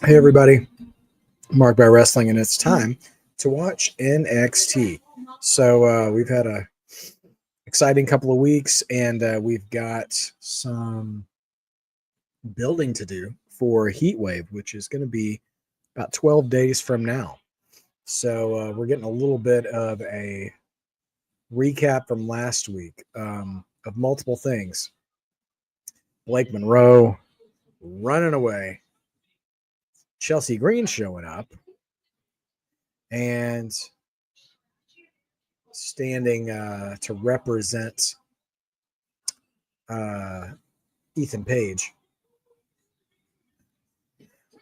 Hey everybody, Mark by Wrestling, and it's time to watch NXT. So we've had a exciting couple of weeks, and we've got some building to do for Heat Wave, which is going to be about 12 days from now. So we're getting a little bit of a recap from last week of multiple things. Blake Monroe running away, Chelsea Green showing up, and standing to represent Ethan Page.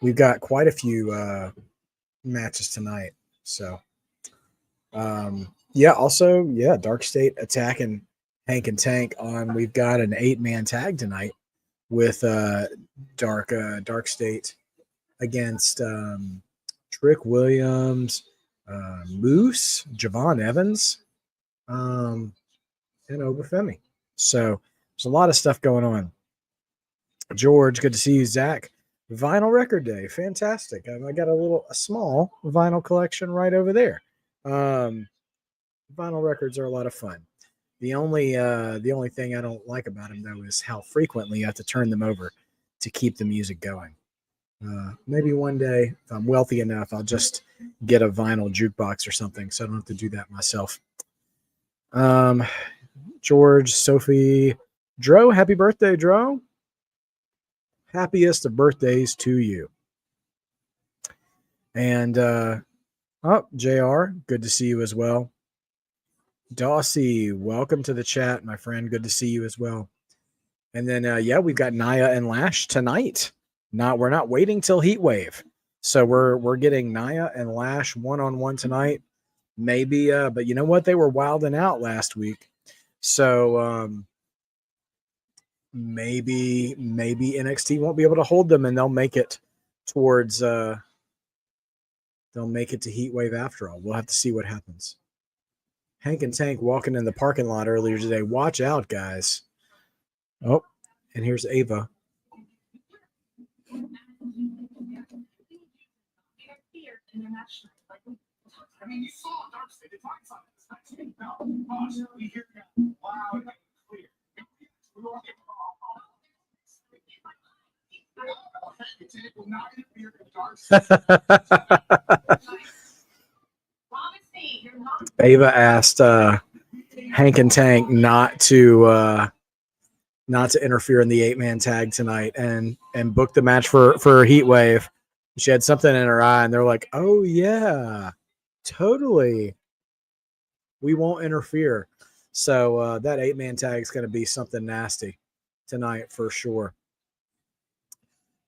We've got quite a few matches tonight. So, DARKSTATE attacking Hank and Tank on. We've got an 8-man tag tonight with DARKSTATE against Trick Williams, Moose, Javon Evans, and Femi. So there's a lot of stuff going on. George, good to see you. Zach, vinyl record day, fantastic. I got a small vinyl collection right over there. Vinyl records are a lot of fun. The only thing I don't like about them though is how frequently you have to turn them over to keep the music going. Maybe one day, if I'm wealthy enough, I'll just get a vinyl jukebox or something, so I don't have to do that myself. George, Sophie, Dro, happy birthday, Dro. Happiest of birthdays to you. And JR, good to see you as well. Dawsey, welcome to the chat, my friend. Good to see you as well. And then we've got Nia and Lash tonight. We're not waiting till Heat Wave. So we're getting Nia and Lash one-on-one tonight. Maybe but you know what? They were wilding out last week. So maybe NXT won't be able to hold them, and they'll make it towards they'll make it to Heat Wave after all. We'll have to see what happens. Hank and Tank walking in the parking lot earlier today. Watch out, guys. Oh, and here's Ava. I mean, you saw DARKSTATE at times. Now, we hear that loud and clear. Ava asked Hank and Tank not to interfere in the 8-man tag tonight and book the match for Heat Wave. She had something in her eye, and they're like, "Oh yeah, totally. We won't interfere." So that 8-man tag is going to be something nasty tonight for sure.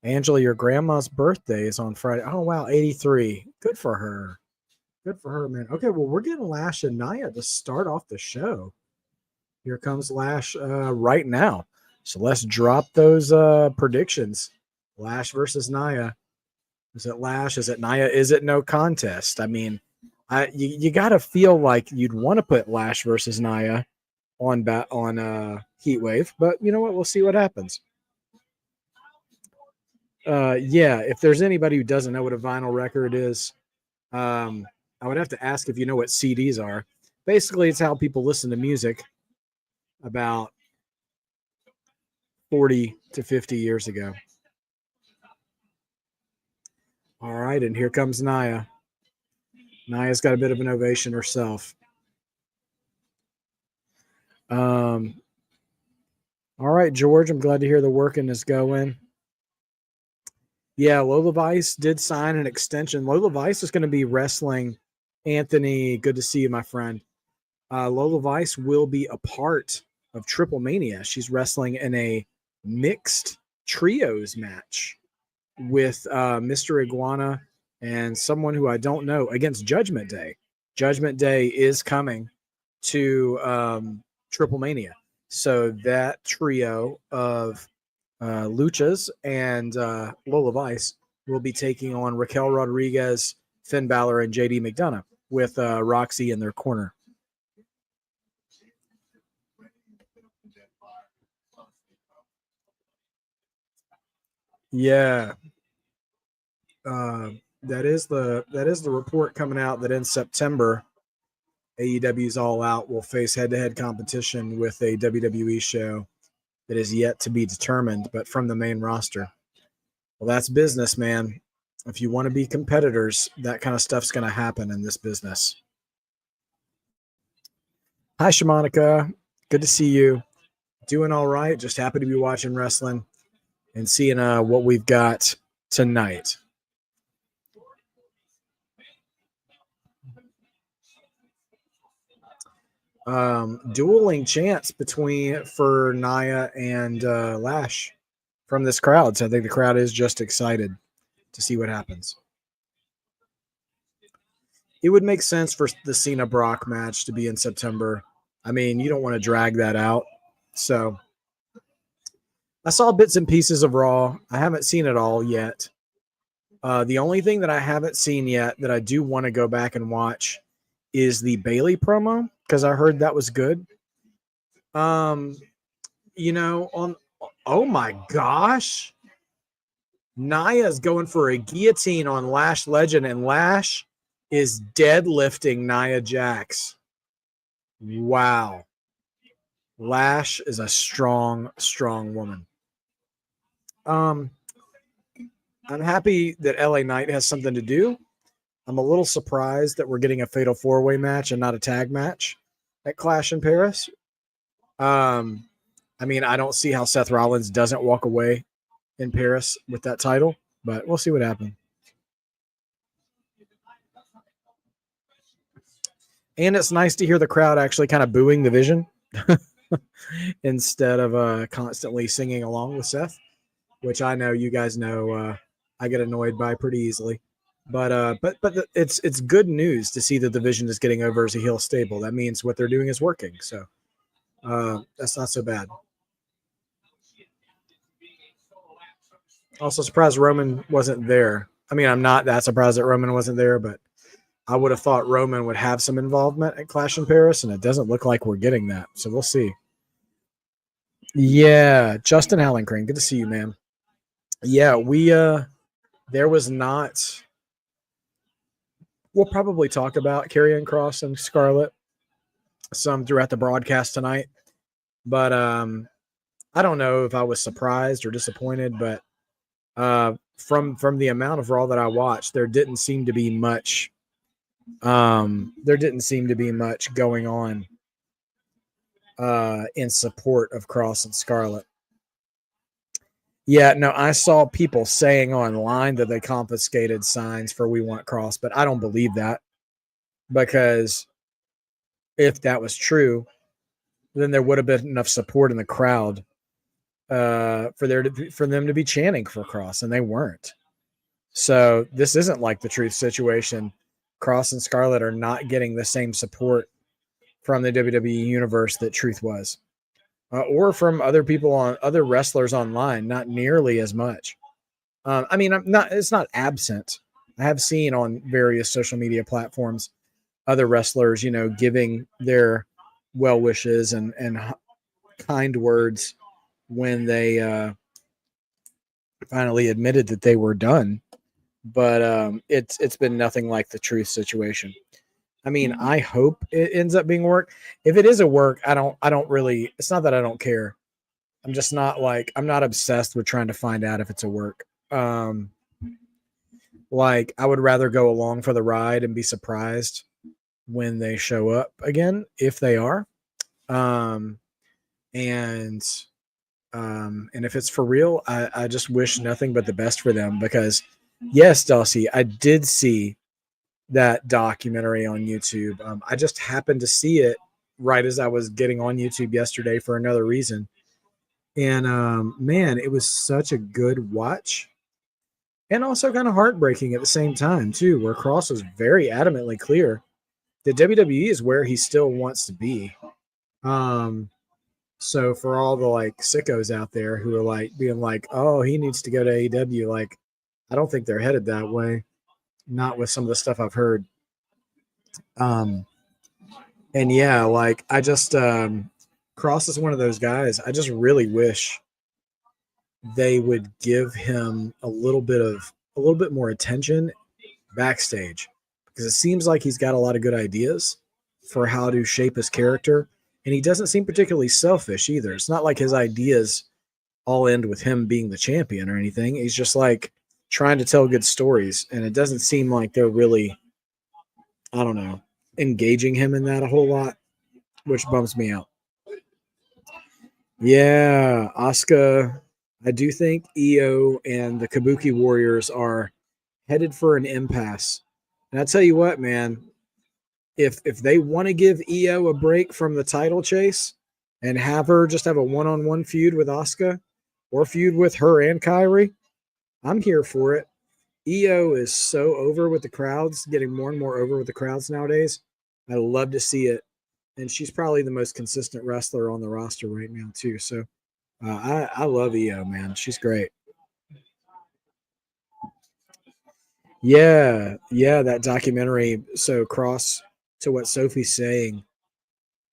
Angela, your grandma's birthday is on Friday. Oh wow, 83. Good for her. Good for her, man. Okay, well, we're getting Lash and Nia to start off the show. Here comes Lash right now. So let's drop those predictions. Lash versus Nia. Is it Lash? Is it Nia? Is it no contest? I mean, you got to feel like you'd want to put Lash versus Nia on Heat Wave, but you know what? We'll see what happens. If there's anybody who doesn't know what a vinyl record is, I would have to ask if you know what CDs are. Basically, it's how people listen to music about 40 to 50 years ago. All right, and here comes Nia. Nia's got a bit of an ovation herself. All right, George, I'm glad to hear the working is going. Yeah, Lola Vice did sign an extension. Lola Vice is going to be wrestling Anthony. Good to see you, my friend. Lola Vice will be a part of Triple Mania. She's wrestling in a mixed trios match with Mr. Iguana and someone who I don't know against Judgment Day. Judgment Day is coming to Triple Mania. So that trio of Luchas and Lola Vice will be taking on Raquel Rodriguez, Finn Balor, and JD McDonough with Roxy in their corner. Yeah. That is the report coming out that in September, AEW's All Out will face head-to-head competition with a WWE show that is yet to be determined, but from the main roster. Well, that's business, man. If you want to be competitors, that kind of stuff's going to happen in this business. Hi, Shamanica. Good to see you. Doing all right. Just happy to be watching wrestling and seeing what we've got tonight. Dueling chants for Nia and Lash from this crowd. So I think the crowd is just excited to see what happens. It would make sense for the Cena Brock match to be in September. I mean, you don't want to drag that out. So I saw bits and pieces of Raw. I haven't seen it all yet. The only thing that I haven't seen yet that I do want to go back and watch is the Bayley promo, because I heard that was good. Oh my gosh. Nia's going for a guillotine on Lash Legend, and Lash is deadlifting Nia Jax. Wow. Lash is a strong, strong woman. I'm happy that LA Knight has something to do. I'm a little surprised that we're getting a fatal four-way match and not a tag match at Clash in Paris. I mean, I don't see how Seth Rollins doesn't walk away in Paris with that title, but we'll see what happens. And it's nice to hear the crowd actually kind of booing the Vision instead of constantly singing along with Seth, which I know you guys know I get annoyed by pretty easily. But it's good news to see that the Vision is getting over as a heel stable. That means what they're doing is working. So that's not so bad. Also surprised Roman wasn't there. I mean, I'm not that surprised that Roman wasn't there, but I would have thought Roman would have some involvement at Clash in Paris, and it doesn't look like we're getting that. So we'll see. Yeah, Justin Hallencrane, good to see you, man. Yeah, there was not. We'll probably talk about Karrion Kross and Scarlett some throughout the broadcast tonight, but I don't know if I was surprised or disappointed, but from the amount of Raw that I watched, there didn't seem to be much. There didn't seem to be much going on in support of Kross and Scarlett. Yeah, no, I saw people saying online that they confiscated signs for "We Want Kross," but I don't believe that, because if that was true, then there would have been enough support in the crowd for them to be chanting for Kross, and they weren't. So this isn't like the Truth situation. Kross and Scarlett are not getting the same support from the WWE universe that Truth was. Or from other people other wrestlers online, not nearly as much. I mean, it's not absent. I have seen on various social media platforms other wrestlers, giving their well wishes and kind words when they finally admitted that they were done. But it's been nothing like the Truth situation. I mean, I hope it ends up being work. If it is a work, I don't really, it's not that I don't care. I'm just not I'm not obsessed with trying to find out if it's a work. I would rather go along for the ride and be surprised when they show up again, if they are. And if it's for real, I just wish nothing but the best for them, because yes, Dulcie, I did see that documentary on YouTube. I just happened to see it right as I was getting on YouTube yesterday for another reason. And man, it was such a good watch, and also kind of heartbreaking at the same time too, where Kross was very adamantly clear that WWE is where he still wants to be. So for all the sickos out there who are being oh, he needs to go to AEW, I don't think they're headed that way. Not with some of the stuff I've heard. And yeah, I just Kross is one of those guys. I just really wish they would give him a little bit a little bit more attention backstage, because it seems like he's got a lot of good ideas for how to shape his character. And he doesn't seem particularly selfish either. It's not like his ideas all end with him being the champion or anything. He's just like trying to tell good stories. And it doesn't seem like they're really, I don't know, engaging him in that a whole lot, which bums me out. Yeah, Asuka. I do think Io and the Kabuki Warriors are headed for an impasse. And I tell you what, man, if they want to give Io a break from the title chase and have her just have a one-on-one feud with Asuka or feud with her and Kyrie, I'm here for it. Io is so over with the crowds, getting more and more over with the crowds nowadays. I love to see it. And she's probably the most consistent wrestler on the roster right now, too. So I love Io, man. She's great. Yeah, that documentary. So cross to what Sophie's saying.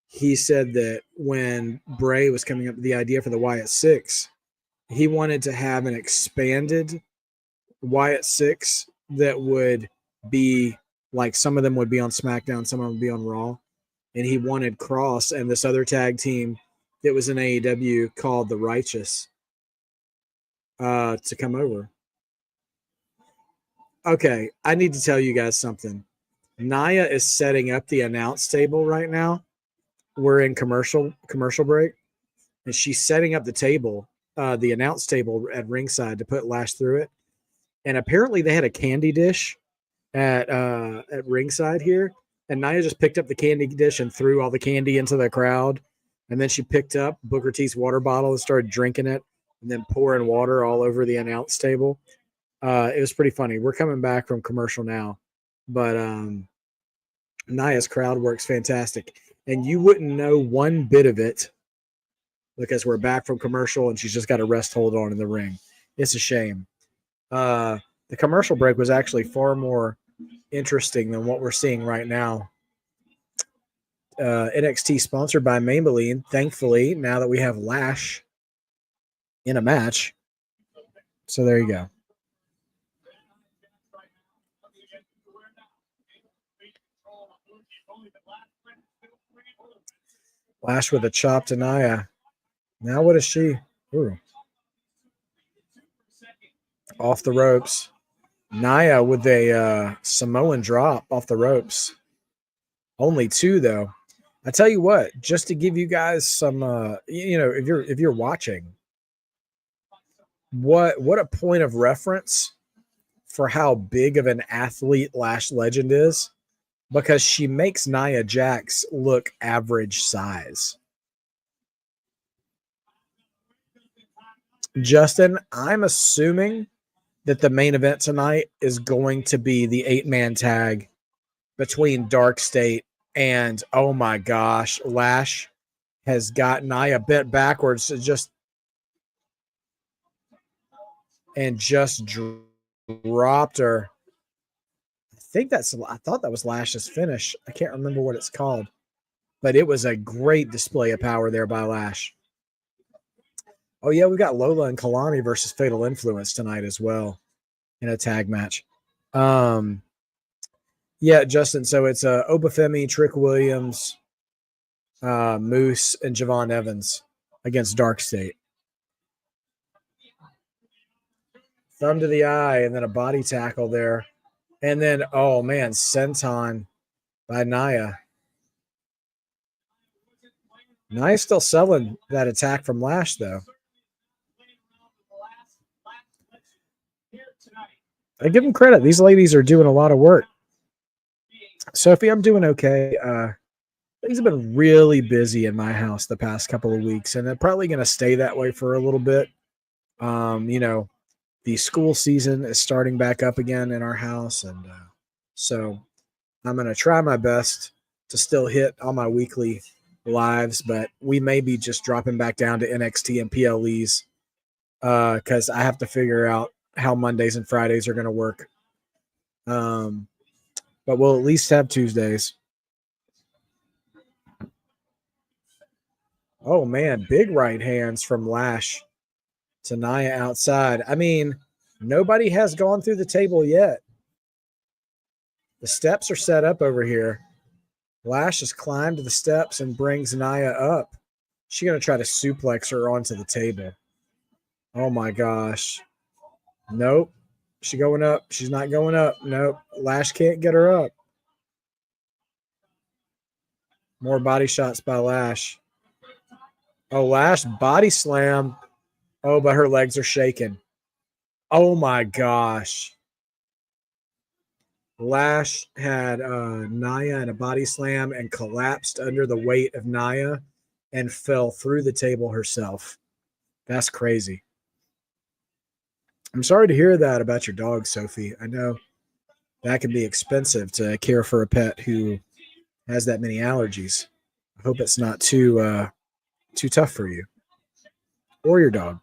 He said that when Bray was coming up with the idea for the Wyatt Six, he wanted to have an expanded Wyatt Six that would be like some of them would be on SmackDown, some of them would be on Raw. And he wanted Cross and this other tag team that was in AEW called The Righteous to come over. Okay, I need to tell you guys something. Nia is setting up the announce table right now. We're in commercial break, and she's setting up the table, the announce table at ringside to put Lash through it. And apparently they had a candy dish at ringside here, and Nia just picked up the candy dish and threw all the candy into the crowd. And then she picked up Booker T's water bottle and started drinking it, and then pouring water all over the announce table. It was pretty funny. We're coming back from commercial now, but Nia's crowd works fantastic. And you wouldn't know one bit of it because we're back from commercial and she's just got a rest hold on in the ring. It's a shame. The commercial break was actually far more interesting than what we're seeing right now. NXT sponsored by Maybelline. Thankfully, now that we have Lash in a match. So there you go. Lash with a chop to Nia. Now what is she? Ooh. Off the ropes. Nia with a Samoan drop off the ropes. Only two though. I tell you what, just to give you guys some, if you're watching, what a point of reference for how big of an athlete Lash Legend is, because she makes Nia Jax look average size. Justin, I'm assuming that the main event tonight is going to be the 8-man tag between DARKSTATE and, oh my gosh, Lash has got Nia bent backwards and just dropped her. I thought that was Lash's finish. I can't remember what it's called, but it was a great display of power there by Lash. Oh yeah, we got Lola and Kelani versus Fatal Influence tonight as well in a tag match. Yeah, Justin. So it's Obafemi, Trick Williams, Moose, and Javon Evans against DARKSTATE. Thumb to the eye, and then a body tackle there. And then, oh man, senton by Nia. Nia's still selling that attack from Lash, though. I give them credit. These ladies are doing a lot of work. Sophie, I'm doing okay. Things have been really busy in my house the past couple of weeks, and they're probably going to stay that way for a little bit. The school season is starting back up again in our house, and so I'm going to try my best to still hit all my weekly lives, but we may be just dropping back down to NXT and PLEs because I have to figure out how Mondays and Fridays are going to work. But we'll at least have Tuesdays. Oh, man, big right hands from Lash to Nia outside. I mean, Nobody has gone through the table yet. The steps are set up over here. Lash has climbed the steps and brings Nia up. She's going to try to suplex her onto the table. Oh, my gosh. Nope. She's going up. She's not going up. Nope. Lash can't get her up. More body shots by Lash. Oh, Lash body slam. Oh, but her legs are shaking. Oh, my gosh. Lash had Nia in a body slam and collapsed under the weight of Nia and fell through the table herself. That's crazy. I'm sorry to hear that about your dog, Sophie. I know that can be expensive to care for a pet who has that many allergies. I hope it's not too tough for you or your dog.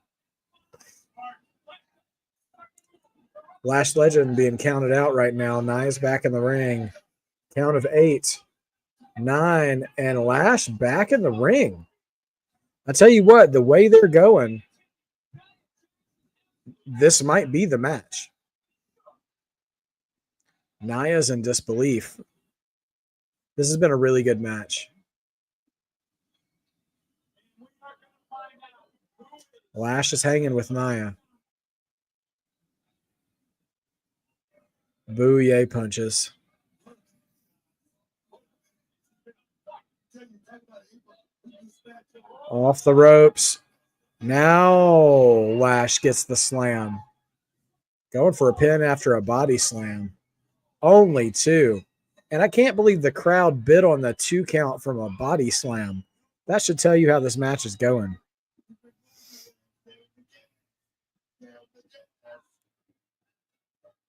Lash Legend being counted out right now. Nia's back in the ring. Count of 8, 9, and Lash back in the ring. I tell you what, the way they're going, this might be the match. Nia's in disbelief. This has been a really good match. Lash is hanging with Nia. Booyah punches. Off the ropes. Now Lash gets the slam. Going for a pin after a body slam. Only 2. And I can't believe the crowd bid on the 2 count from a body slam. That should tell you how this match is going.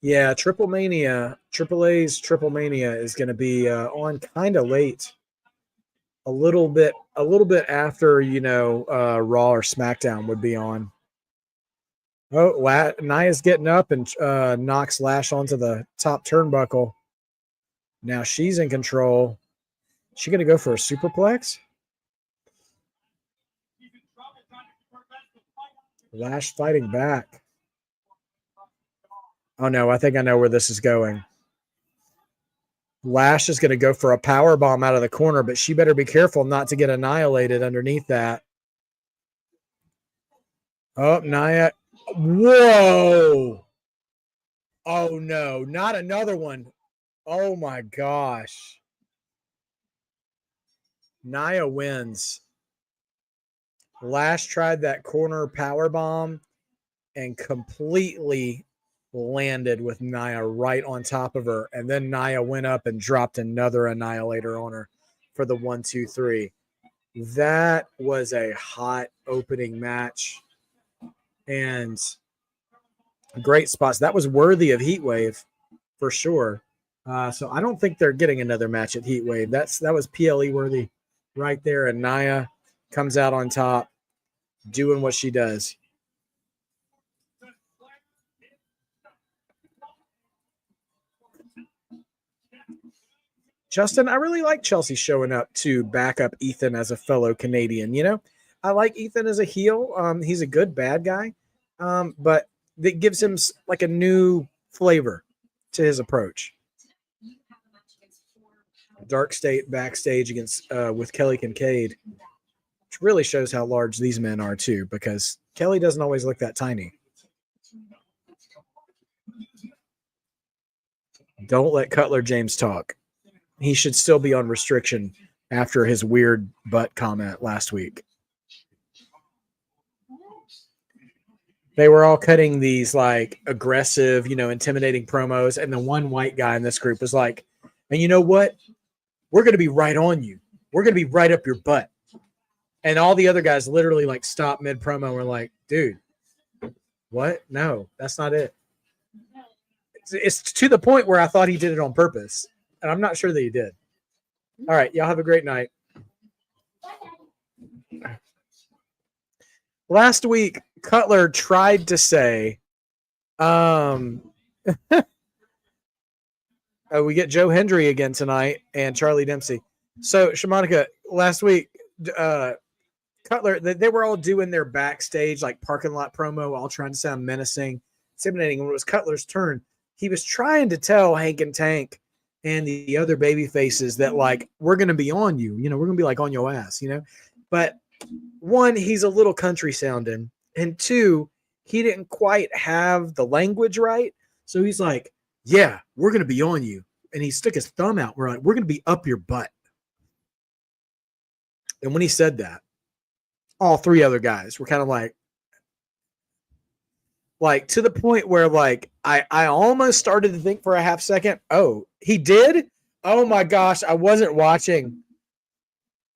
Yeah, Triple Mania, Triple A's Triple Mania is going to be on kind of late. A little bit after, Raw or SmackDown would be on. Oh, Nia's getting up and knocks Lash onto the top turnbuckle. Now she's in control. She going to go for a superplex? Lash fighting back. Oh, no, I think I know where this is going. Lash is going to go for a power bomb out of the corner, but she better be careful not to get annihilated underneath that. Oh, Nia. Whoa. Oh, no, not another one. Oh, my gosh. Nia wins. Lash tried that corner power bomb and completely landed with Nia right on top of her. And then Nia went up and dropped another annihilator on her for the 1, 2, 3. That was a hot opening match and great spots. That was worthy of Heatwave for sure. So I don't think they're getting another match at Heatwave. That was PLE worthy right there. And Nia comes out on top doing what she does. Justin, I really like Chelsea showing up to back up Ethan as a fellow Canadian. I like Ethan as a heel. He's a good bad guy, but that gives him like a new flavor to his approach. DARKSTATE backstage against with Kelly Kincaid, which really shows how large these men are too, because Kelly doesn't always look that tiny. Don't let Cutler James talk. He should still be on restriction after his weird butt comment last week. They were all cutting these like aggressive, intimidating promos. And the one white guy in this group was like, and you know what? We're going to be right on you. We're going to be right up your butt. And all the other guys literally like stopped mid promo and were like, dude, what? No, that's not it. It's to the point where I thought he did it on purpose. And I'm not sure that he did. All right. Y'all have a great night. Last week, Cutler tried to say, we get Joe Hendry again tonight and Charlie Dempsey. So, Shamanica, last week, Cutler, they were all doing their backstage, like parking lot promo, all trying to sound menacing, intimidating. When it was Cutler's turn, he was trying to tell Hank and Tank and the other baby faces that, like, we're going to be on you. You know, we're going to be like on your ass, you know. But one, he's a little country sounding. And two, he didn't quite have the language right. So he's like, yeah, we're going to be on you. And he stuck his thumb out. We're like, we're going to be up your butt. And when he said that, all three other guys were kind of like to the point where, like, I almost started to think for a half second, oh, he did? Oh my gosh, I wasn't watching.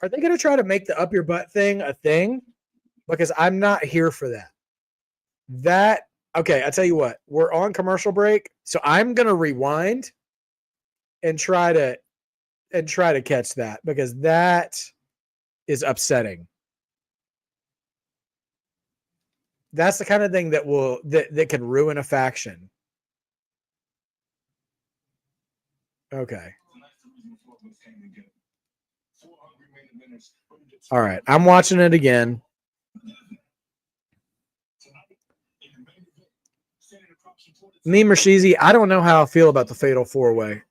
Are they going to try to make the up your butt thing a thing? Because I'm not here for that. Okay, I tell you what, we're on commercial break, so I'm going to rewind and try to catch that, because that is upsetting. That's the kind of thing that can ruin a faction. Okay. All right, I'm watching it again. Me, Mercedes, I don't know how I feel about the Fatal 4-Way.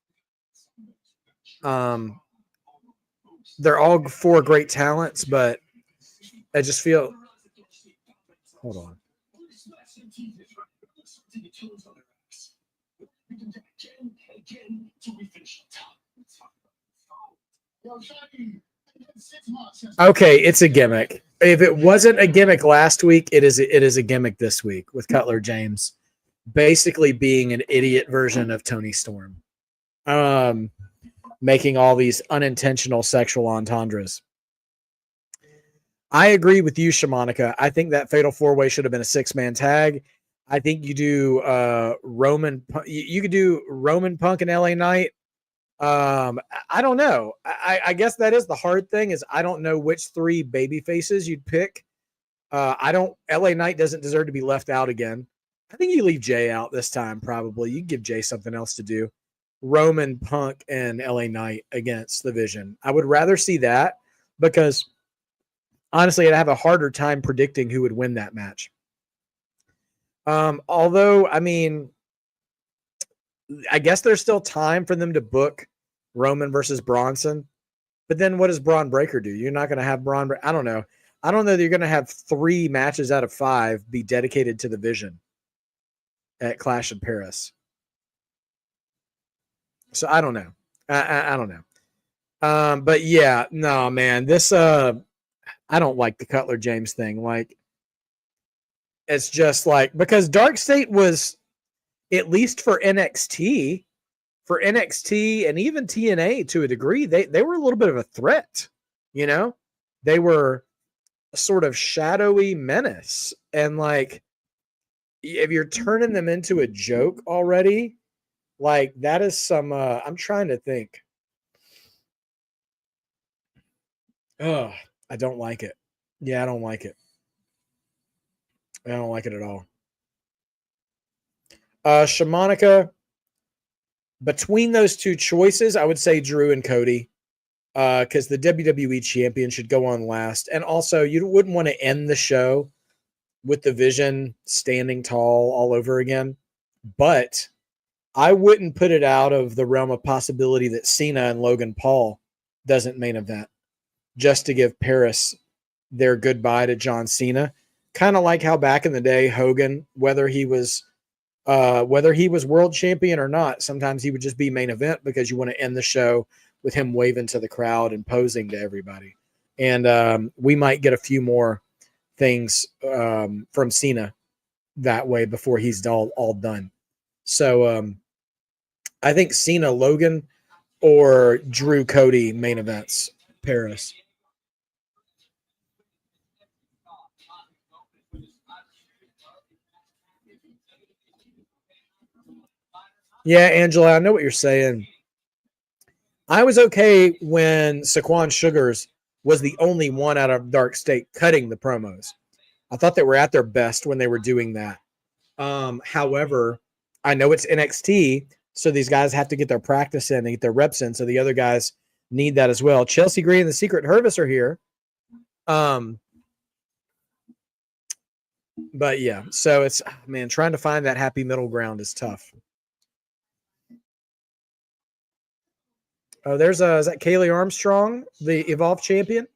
They're all four great talents, but I just feel. Hold on. Okay, it's a gimmick. If it wasn't a gimmick last week, it is a gimmick this week with Cutler James basically being an idiot version of Tony Storm. Making all these unintentional sexual entendres. I agree with you, Shamanica. I think that Fatal 4-Way should have been a 6-man tag. I think you do Roman. You could do Roman Punk and LA Knight. I don't know. I guess that is the hard thing, is I don't know which three baby faces you'd pick. LA Knight doesn't deserve to be left out again. I think you leave Jay out this time, probably. You give Jay something else to do. Roman, Punk, and LA Knight against the Vision. I would rather see that, because honestly, I'd have a harder time predicting who would win that match. Although, I mean, I guess there's still time for them to book Roman versus Bronson. But then what does Braun Breaker do? You're not going to have Braun. I don't know. I don't know that you're going to have 3 matches out of 5 be dedicated to the Vision at Clash in Paris. So I don't know. I don't know. But yeah, no, man, this, I don't like the Cutler James thing. Like, it's just like, because DARKSTATE was, at least for NXT and even TNA to a degree, they were a little bit of a threat. You know, they were a sort of shadowy menace. And like, if you're turning them into a joke already, like, that is some, I'm trying to think. Oh, I don't like it. Yeah, I don't like it. I don't like it at all. Shamanica, between those two choices, I would say Drew and Cody, because the WWE champion should go on last. And also, you wouldn't want to end the show with the Vision standing tall all over again. But I wouldn't put it out of the realm of possibility that Cena and Logan Paul doesn't main event, just to give Paris their goodbye to John Cena. Kind of like how back in the day, Hogan, whether he was world champion or not, sometimes he would just be main event, because you want to end the show with him waving to the crowd and posing to everybody. And we might get a few more things from Cena that way before he's all done. So I think Cena, Logan, or Drew, Cody main events Paris. Yeah, Angela, I know what you're saying. I was okay when Saquon Sugars was the only one out of DARKSTATE cutting the promos. I thought they were at their best when they were doing that. However, I know it's NXT, so these guys have to get their practice in and get their reps in, so the other guys need that as well. Chelsea Green and the Secret Hervis are here. But yeah, so it's, man, trying to find that happy middle ground is tough. Oh, is that Kaylee Armstrong, the Evolve champion?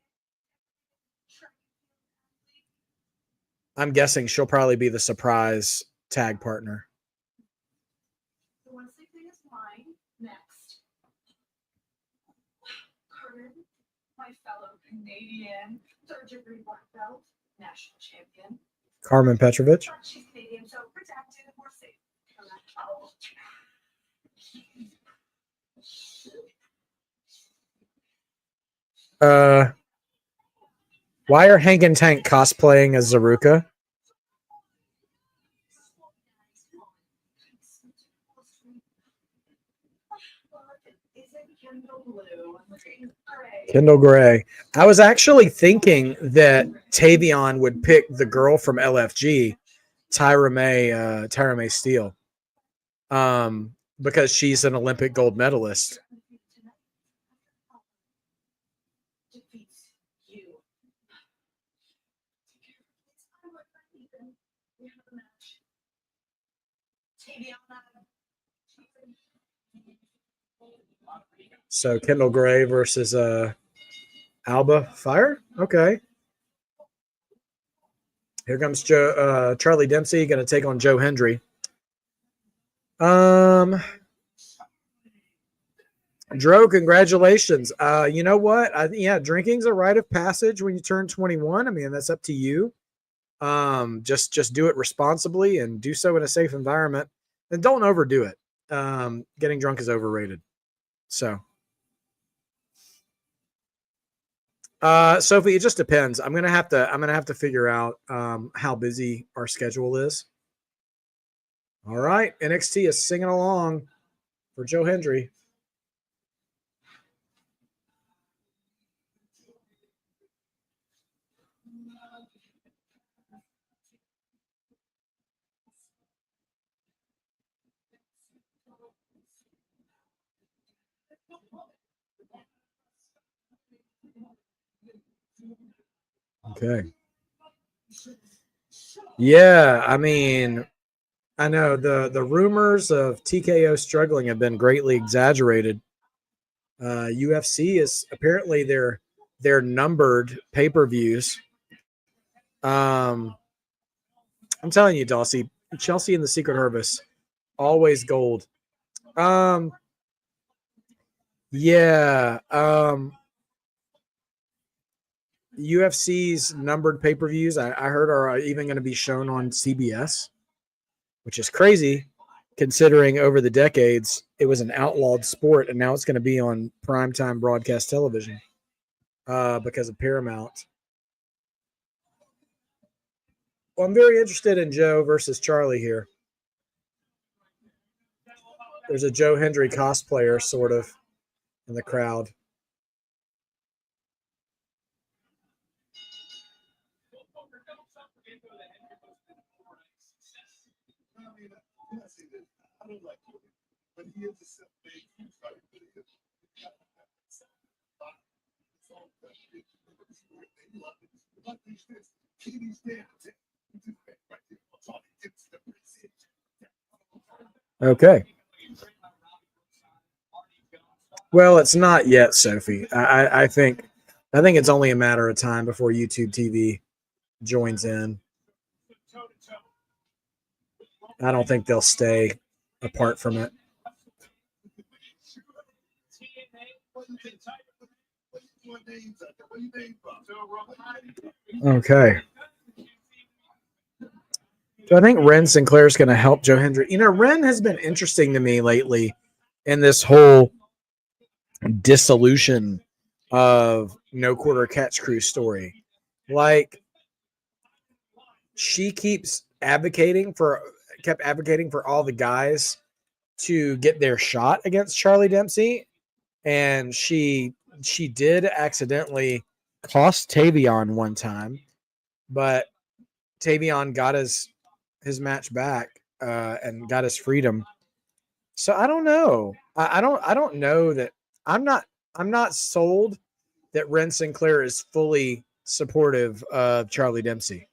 I'm guessing she'll probably be the surprise tag partner. My fellow Canadian third-degree black belt, national champion. Carmen Petrovich. She's Canadian, so protected and more safe. Why are Hank and Tank cosplaying as Zaruka? Kendall Gray. I was actually thinking that Tavion would pick the girl from LFG, Tyra May Steele, because she's an Olympic gold medalist. So Kendall Gray versus Alba Fire. Okay. Here comes Charlie Dempsey going to take on Joe Hendry. Dro, congratulations. You know what? Drinking's a rite of passage when you turn 21. I mean, that's up to you. Just do it responsibly and do so in a safe environment, and don't overdo it. Getting drunk is overrated. So, Sophie, it just depends. I'm gonna have to figure out how busy our schedule is. All right, NXT is singing along for Joe Hendry. Okay. Yeah, I mean, I know the rumors of TKO struggling have been greatly exaggerated. UFC is apparently their numbered pay-per-views. I'm telling you, Dawsey, Chelsea and the Secret Harvest, always gold. Yeah. UFC's numbered pay-per-views, I heard, are even going to be shown on CBS, which is crazy considering over the decades it was an outlawed sport, and now it's going to be on primetime broadcast television because of Paramount. Well, I'm very interested in Joe versus Charlie here. There's a Joe Hendry cosplayer sort of in the crowd. Okay. Well, it's not yet, Sophie. I think it's only a matter of time before YouTube TV joins in. I don't think they'll stay apart from it. Okay. So I think Ren Sinclair is going to help Joe Hendry. You know, Ren has been interesting to me lately in this whole dissolution of No Quarter Catch Crew story. Like, she kept advocating for all the guys to get their shot against Charlie Dempsey, and she did accidentally cost Tavion one time, but Tavion got his match back and got his freedom. So I don't know. I don't know that I'm not sold that Ren Sinclair is fully supportive of Charlie Dempsey.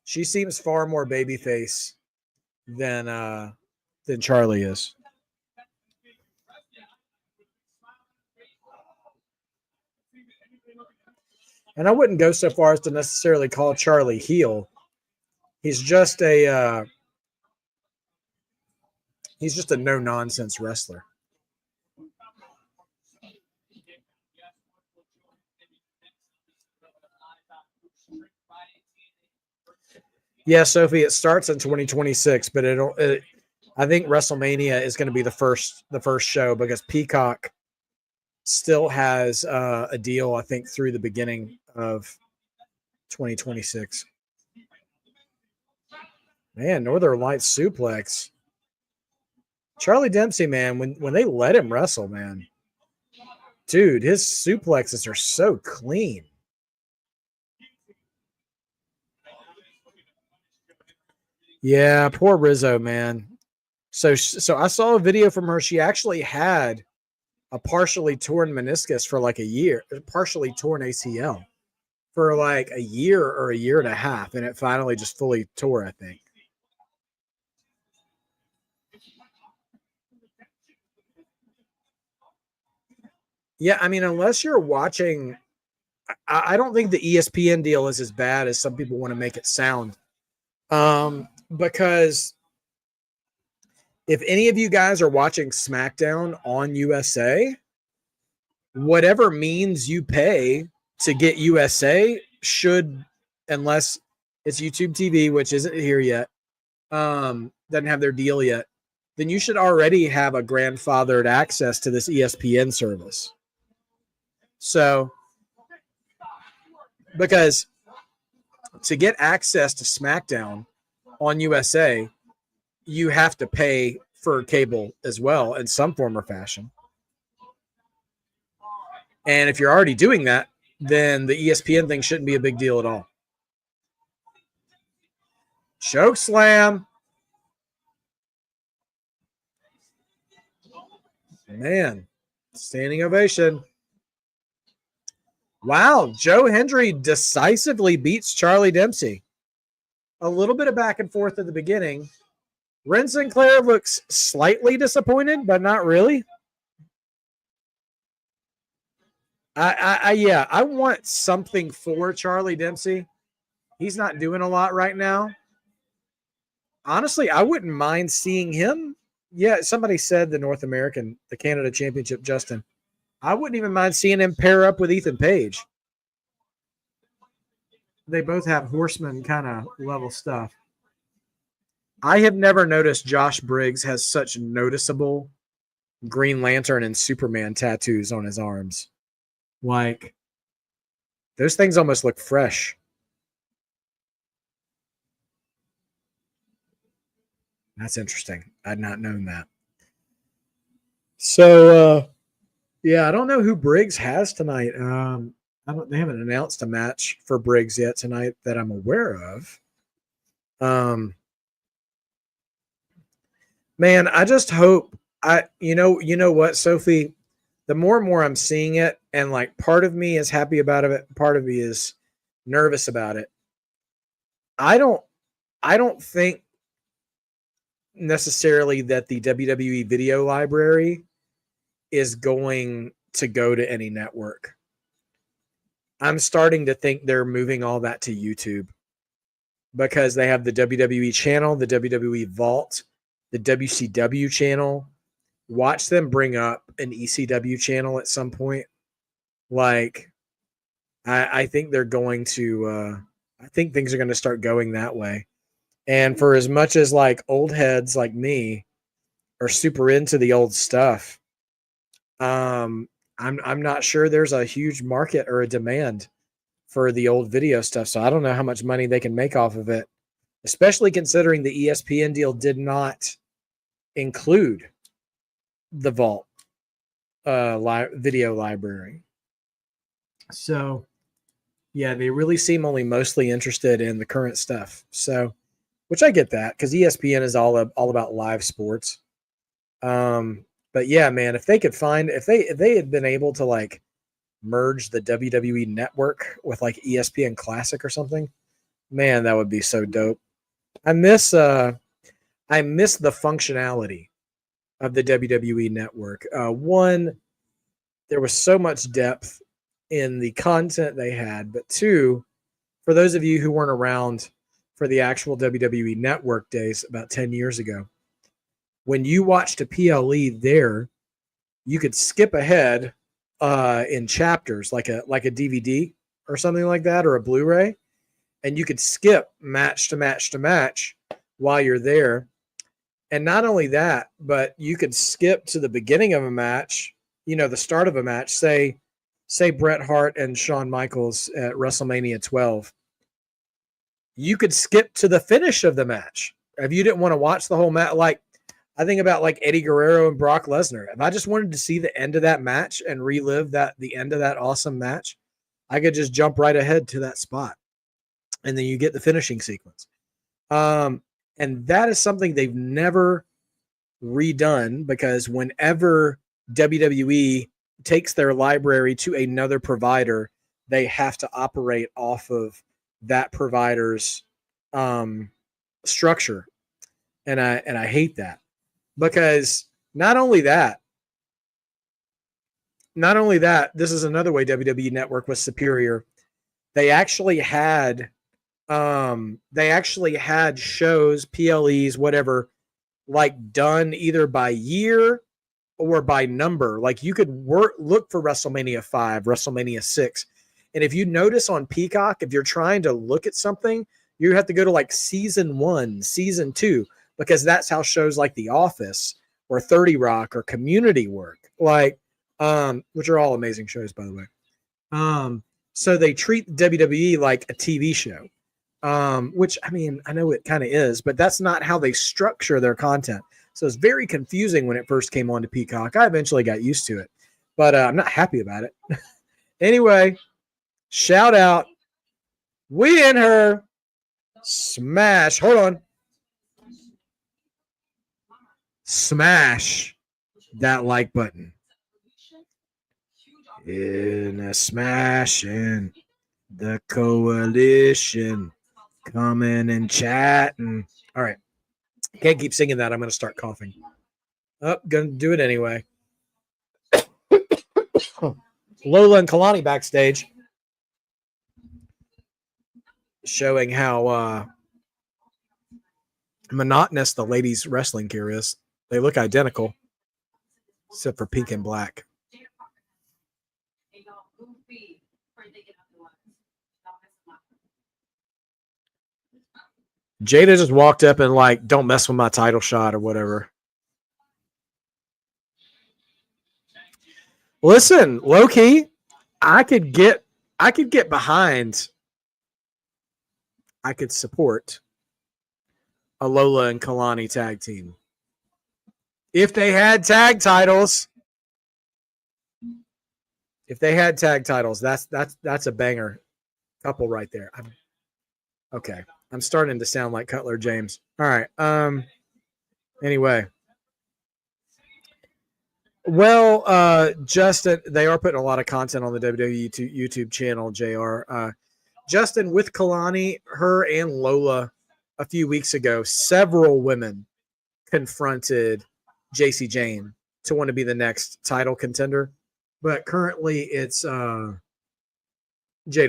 She seems far more babyface than Charlie is. And I wouldn't go so far as to necessarily call Charlie heel. He's just a no nonsense wrestler. Yeah, Sophie, it starts in 2026, but I think WrestleMania is going to be the first show because Peacock still has a deal, I think, through the beginning of 2026. Man, Northern Lights suplex. Charlie Dempsey, man, when they let him wrestle, man, dude, his suplexes are so clean. Yeah, poor Rizzo, man. So I saw a video from her. She actually had a partially torn meniscus for like a year, partially torn ACL for like a year or a year and a half, and it finally just fully tore, I think. Yeah, I mean, unless you're watching, I don't think the ESPN deal is as bad as some people want to make it sound. Because if any of you guys are watching SmackDown on USA, whatever means you pay to get USA should, unless it's YouTube TV, which isn't here yet, doesn't have their deal yet, then you should already have a grandfathered access to this ESPN service. So, because to get access to SmackDown on USA, you have to pay for cable as well in some form or fashion. And if you're already doing that, then the ESPN thing shouldn't be a big deal at all. Choke slam. Man, standing ovation. Wow, Joe Hendry decisively beats Charlie Dempsey. A little bit of back and forth at the beginning. Ren Sinclair looks slightly disappointed, but not really. I want something for Charlie Dempsey. He's not doing a lot right now. Honestly, I wouldn't mind seeing him. Yeah, somebody said the Canada Championship, Justin. I wouldn't even mind seeing him pair up with Ethan Page. They both have horseman kind of level stuff. I have never noticed Josh Briggs has such noticeable Green Lantern and Superman tattoos on his arms. Like, those things almost look fresh. That's interesting. I'd not known that. So, yeah, I don't know who Briggs has tonight. They haven't announced a match for Briggs yet tonight that I'm aware of. Man, I just hope you know what, Sophie, the more and more I'm seeing it, and like part of me is happy about it, part of me is nervous about it. I don't think necessarily that the WWE video library is going to go to any network. I'm starting to think they're moving all that to YouTube because they have the WWE channel, the WWE Vault, the WCW channel. Watch them bring up an ECW channel at some point. Like, I think they're going to, I think things are going to start going that way. And for as much as like old heads like me are super into the old stuff, I'm not sure there's a huge market or a demand for the old video stuff. So I don't know how much money they can make off of it, especially considering the ESPN deal did not include the Vault video library. So yeah, they really seem only mostly interested in the current stuff. So, which I get that because ESPN is all about live sports. But yeah, man, if they had been able to like merge the WWE network with like ESPN Classic or something, Man, that would be so dope. I miss the functionality of the WWE network. One, there was so much depth in the content they had, but two, for those of you who weren't around for the actual WWE network days about 10 years ago, when you watched a PLE there, you could skip ahead in chapters like a DVD or something like that, or a Blu-ray, and you could skip match to match to match while you're there. And not only that, but you could skip to the beginning of a match, the start of a match, say Bret Hart and Shawn Michaels at WrestleMania 12. You could skip to the finish of the match if you didn't want to watch the whole match. Like, I think about like Eddie Guerrero and Brock Lesnar. If I just wanted to see the end of that match and relive the end of that awesome match, I could just jump right ahead to that spot. And then you get the finishing sequence. And that is something they've never redone, because whenever WWE takes their library to another provider, they have to operate off of that provider's structure. And I hate that, because not only that, this is another way WWE Network was superior. They actually had shows, PLEs, whatever, like done either by year or by number. Like you could look for WrestleMania 5, WrestleMania 6. And if you notice on Peacock, if you're trying to look at something, you have to go to like season 1, season 2, because that's how shows like The Office or 30 Rock or Community work. Like, which are all amazing shows, by the way. So they treat WWE like a TV show. Which, I mean, I know it kind of is, but that's not how they structure their content. So it's very confusing when it first came on to Peacock. I eventually got used to it, but I'm not happy about it. Anyway, shout out. We in her. Smash. Hold on. Smash that like button. In a smashing the coalition. Coming and chatting. All right. Can't keep singing that. I'm going to start coughing. Oh, going to do it anyway. Lola and Kelani backstage, showing how monotonous the ladies' wrestling gear is. They look identical, except for pink and black. Jada just walked up and like, don't mess with my title shot or whatever. Listen, low key, I could get behind. I could support a Lola and Kelani tag team if they had tag titles. If they had tag titles, that's a banger couple right there. Okay. I'm starting to sound like Cutler James. All right. Anyway. Well, Justin, they are putting a lot of content on the WWE YouTube channel, JR. Justin, with Kelani, her and Lola a few weeks ago, several women confronted JC Jane to want to be the next title contender. But currently it's Jada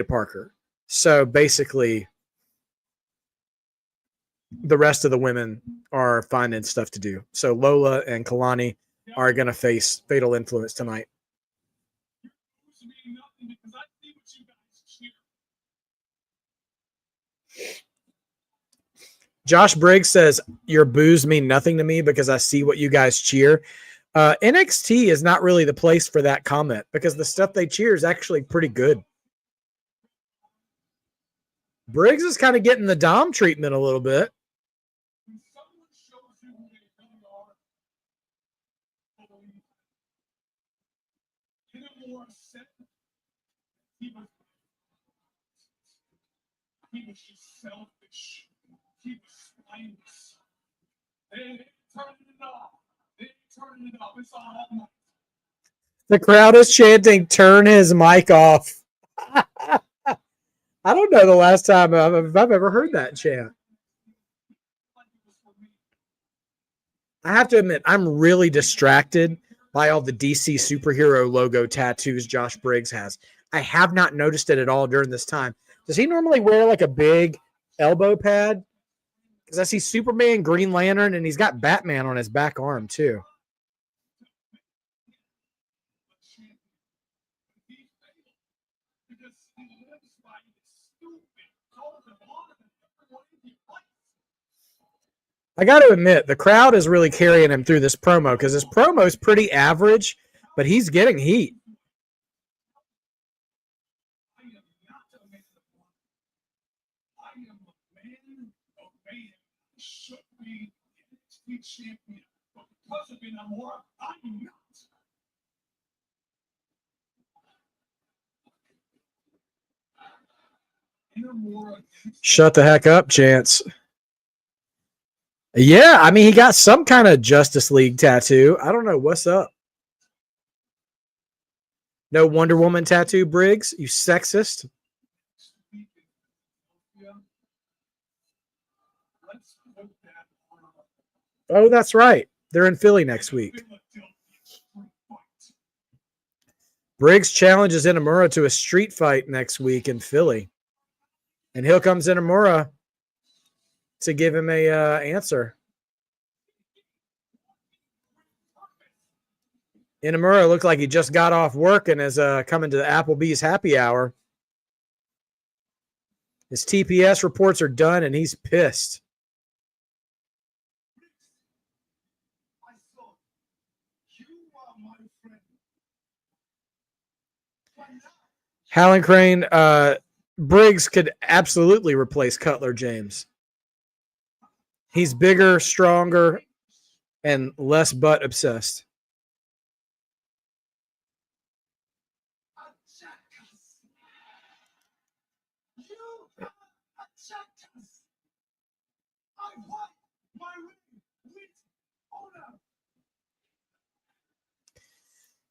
Parker. So basically, the rest of the women are finding stuff to do. So Lola and Kelani are going to face Fatal Influence tonight. Josh Briggs says, your boos mean nothing to me because I see what you guys cheer. NXT is not really the place for that comment because the stuff they cheer is actually pretty good. Briggs is kind of getting the Dom treatment a little bit. He was just selfish. He was spineless. They turned it off. It's all. The crowd is chanting, turn his mic off. I don't know the last time I've ever heard that chant. I have to admit, I'm really distracted by all the DC superhero logo tattoos Josh Briggs has. I have not noticed it at all during this time. Does he normally wear like a big elbow pad? Because I see Superman, Green Lantern, and he's got Batman on his back arm too. I got to admit, the crowd is really carrying him through this promo because his promo is pretty average, but he's getting heat. Shut the heck up, Chance. Yeah, I mean, he got some kind of Justice League tattoo. I don't know. What's up? No Wonder Woman tattoo, Briggs? You sexist. Oh, that's right. They're in Philly next week. Briggs challenges Inamura to a street fight next week in Philly. And here comes Inamura to give him a answer. Inamura looked like he just got off work and is coming to the Applebee's happy hour. His TPS reports are done, and he's pissed. Howling Crane, Briggs could absolutely replace Cutler James. He's bigger, stronger, and less butt obsessed.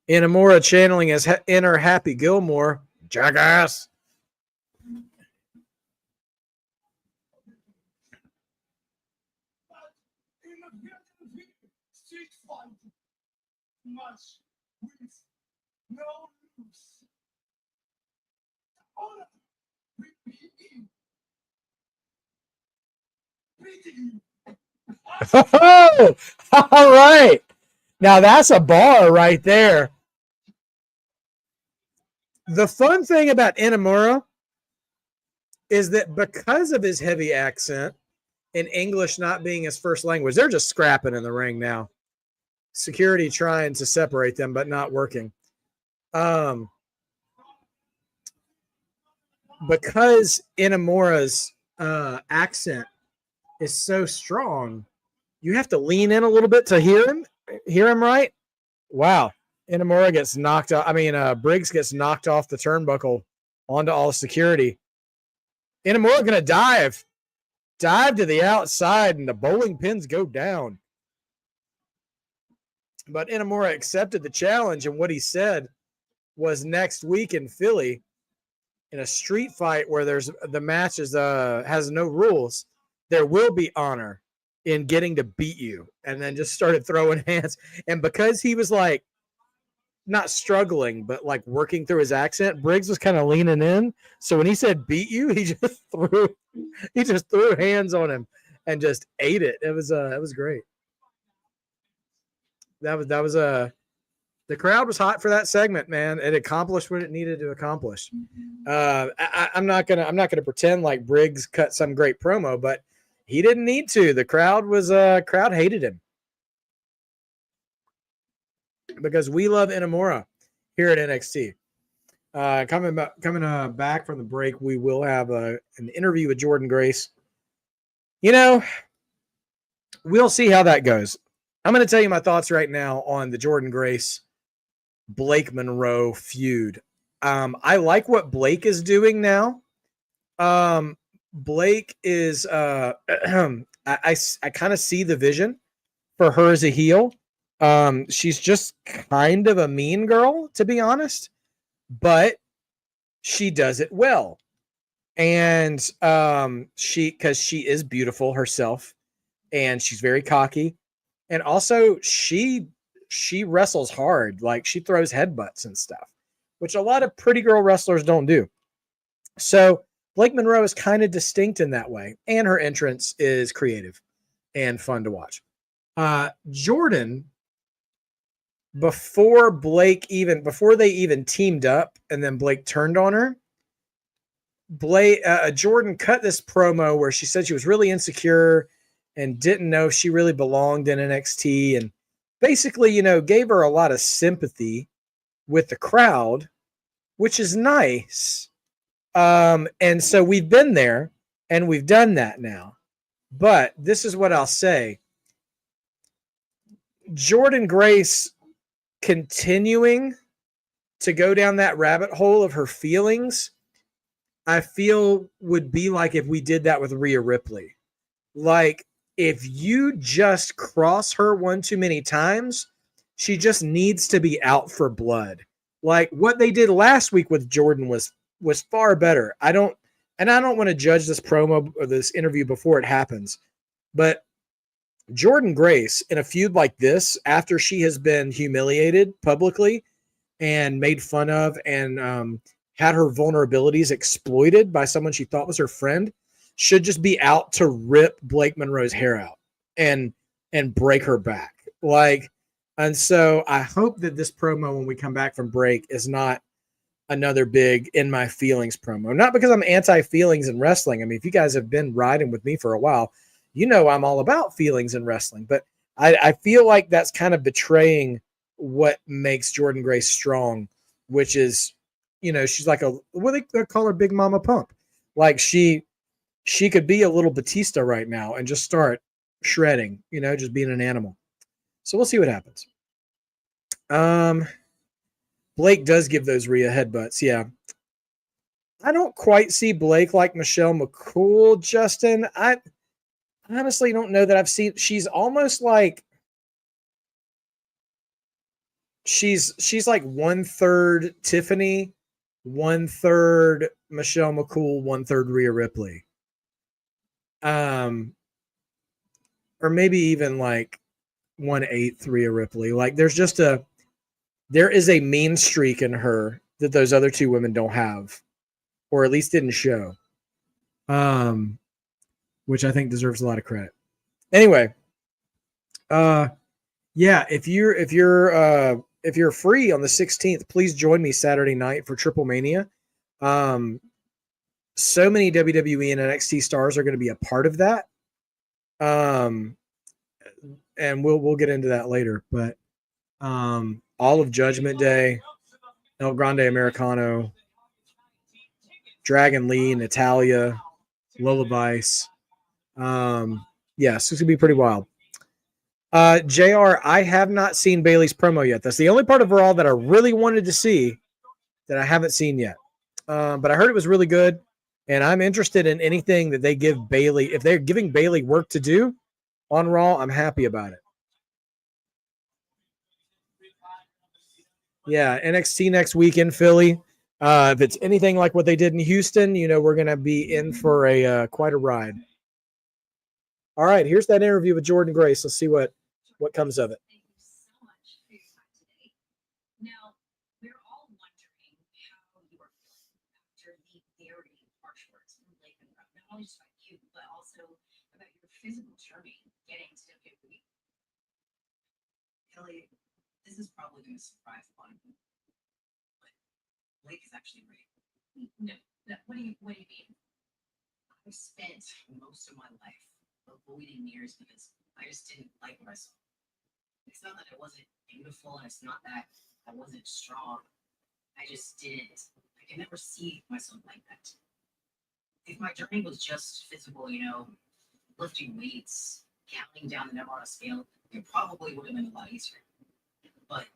Inamura channeling his inner Happy Gilmore. Jackass. Oh, all right. Now that's a bar right there. The fun thing about Inamura is that because of his heavy accent and English not being his first language, they're just scrapping in the ring now. Security trying to separate them, but not working. Because Inamura's accent is so strong, you have to lean in a little bit to hear him right. Wow. Inamura gets knocked out. Briggs gets knocked off the turnbuckle onto all security. Inamura going to dive to the outside, and the bowling pins go down. But Inamura accepted the challenge, and what he said was next week in Philly, in a street fight where the match has no rules, there will be honor in getting to beat you. And then just started throwing hands. And because he was like not struggling, but like working through his accent, Briggs was kind of leaning in. So when he said beat you, he just threw hands on him and just ate it. It was great. The crowd was hot for that segment, man. It accomplished what it needed to accomplish. I'm not gonna pretend like Briggs cut some great promo, but he didn't need to. The crowd hated him because we love Inamura here at NXT. Coming back from the break, we will have an interview with Jordan Grace. We'll see how that goes. I'm going to tell you my thoughts right now on the Jordan Grace Blake Monroe feud. I like what Blake is doing now. Blake is I kind of see the vision for her as a heel. She's just kind of a mean girl, to be honest, but she does it well. And because she is beautiful herself, and she's very cocky, and also she wrestles hard. Like, she throws headbutts and stuff, which a lot of pretty girl wrestlers don't do. So Blake Monroe is kind of distinct in that way, and her entrance is creative and fun to watch. Jordan, before they even teamed up, and then Blake turned on her, Jordan cut this promo where she said she was really insecure and didn't know if she really belonged in NXT, and basically, gave her a lot of sympathy with the crowd, which is nice. And so we've been there and we've done that now. But this is what I'll say. Jordan Grace continuing to go down that rabbit hole of her feelings, I feel would be like if we did that with Rhea Ripley. Like, if you just cross her one too many times, she just needs to be out for blood. Like, what they did last week with Jordan was far better. I don't want to judge this promo or this interview before it happens, but Jordan Grace in a feud like this, after she has been humiliated publicly and made fun of and had her vulnerabilities exploited by someone she thought was her friend, should just be out to rip Blake Monroe's hair out and break her back. Like, and so I hope that this promo, when we come back from break, is not another big in my feelings promo. Not because I'm anti-feelings in wrestling. I mean, if you guys have been riding with me for a while, I'm all about feelings in wrestling. But I feel like that's kind of betraying what makes Jordan Grace strong, which is, she's like what they call her, Big Mama Pump. Like, she could be a little Batista right now and just start shredding, just being an animal. So we'll see what happens. Blake does give those Rhea headbutts. Yeah. I don't quite see Blake like Michelle McCool, Justin. I honestly don't know that I've seen. She's almost like she's like 1/3 Tiffany, 1/3 Michelle McCool, 1/3 Rhea Ripley. Or maybe even like 1/8 Rhea Ripley. Like, there is a mean streak in her that those other two women don't have, or at least didn't show. Which I think deserves a lot of credit. Anyway, yeah, if you're free on the 16th, please join me Saturday night for Triple Mania. So many WWE and NXT stars are going to be a part of that. And we'll get into that later, but all of Judgment Day, El Grande Americano, Dragon Lee, Natalia, Lola Vice. Yeah, so it's gonna be pretty wild. JR, I have not seen Bayley's promo yet. That's the only part of Raw that I really wanted to see that I haven't seen yet. But I heard it was really good, and I'm interested in anything that they give Bayley. If they're giving Bayley work to do on Raw, I'm happy about it. Yeah, NXT next week in Philly. If it's anything like what they did in Houston, we're going to be in for a quite a ride. All right, here's that interview with Jordan Grace. Let's see what comes of it. Thank you so much for your time today. Now, we're all wondering how you are feeling after the very harsh words from Blake Monroe, not only just about you, but also about your physical journey getting to WWE. Kelly, this is probably going to surprise a lot of people, but Blake is actually right. No, what do you mean? I spent most of my life avoiding mirrors because I just didn't like what I saw. It's not that I wasn't beautiful, and it's not that I wasn't strong. I just didn't. I could never see myself like that. If my journey was just physical, lifting weights, counting down the number on a scale, it probably would have been a lot easier. But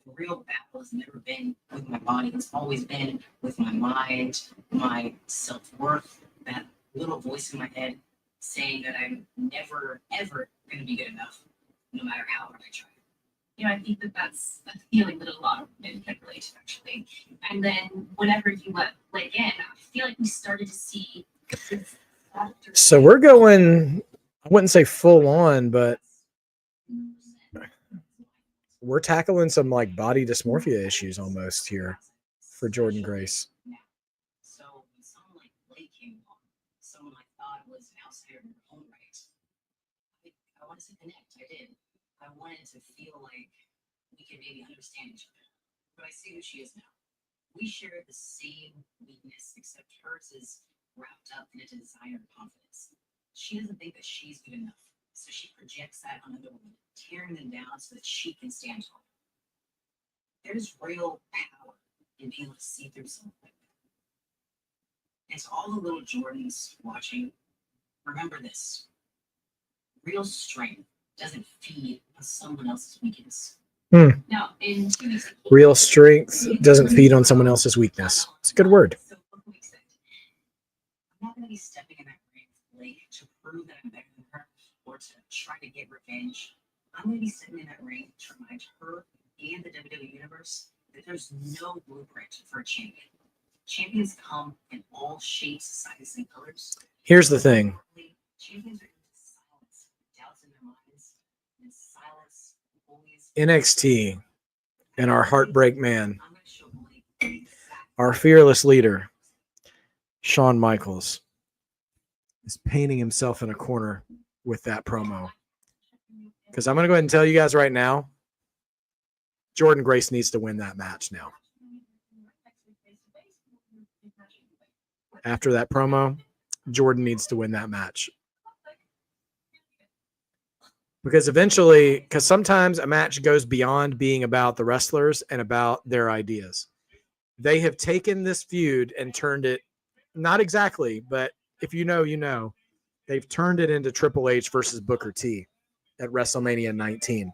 the real battle has never been with my body. It's always been with my mind, my self-worth, that little voice in my head saying that I'm never, ever going to be good enough, no matter how hard I try. I think that's a feeling that a lot of men can relate to, actually. And then whenever you let Blake in, I feel like we started to see this softer So we're going, I wouldn't say full on, but we're tackling some like body dysmorphia issues almost here for Jordan Grace. So when someone like Blake came along, someone I thought was an outsider in their own right, I wanted to connect. I did. I wanted to feel like we could maybe understand each other. But I see who she is now. We share the same weakness, except hers is wrapped up in a desire and confidence. She doesn't think that she's good enough, so she projects that on other women, tearing them down so that she can stand tall. There's real power in being able to see through something like that. And to all the little Jordans watching, remember this. Real strength doesn't feed on someone else's weakness. Now, in 2 weeks, Real strength doesn't feed on someone else's weakness. It's a good word. So what can we expect? I'm not going to be stepping in that ring with Blake to prove that I'm better than her or to try to get revenge. I'm going to be stepping in that ring to remind her and the WWE Universe that there's no blueprint for a champion. Champions come in all shapes, sizes, and colors. Here's the thing. Champions are in silence, doubts in their minds, and silence always. NXT and our heartbreak man, I'm going to show Blake exactly. our fearless leader, Shawn Michaels, is painting himself in a corner with that promo. Because I'm going to go ahead and tell you guys right now, Jordan Grace needs to win that match now. After that promo, Jordan needs to win that match. Because eventually, because sometimes a match goes beyond being about the wrestlers and about their ideas. They have taken this feud and turned it, not exactly, but if you know, you know, they've turned it into Triple H versus Booker T at WrestleMania 19.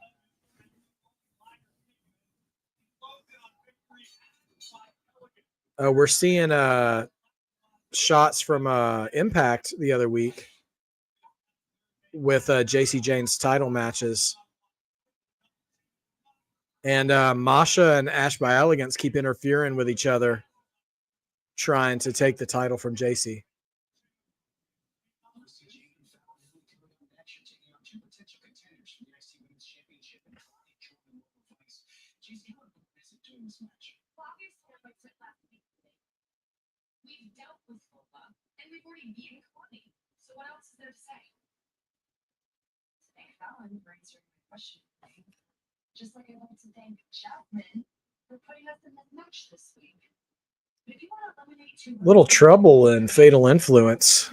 We're seeing shots from Impact the other week with JC Jane's title matches. And Masha and Ash by Elegance keep interfering with each other, trying to take the title from JC. We've dealt with Lola, and we've already beaten Kelani. So what else is there to say? Thank Fallon for answering my question. Just like I want to thank Chapman for putting us in this match this week. But if you want to eliminate two Little trouble in Fatal Influence.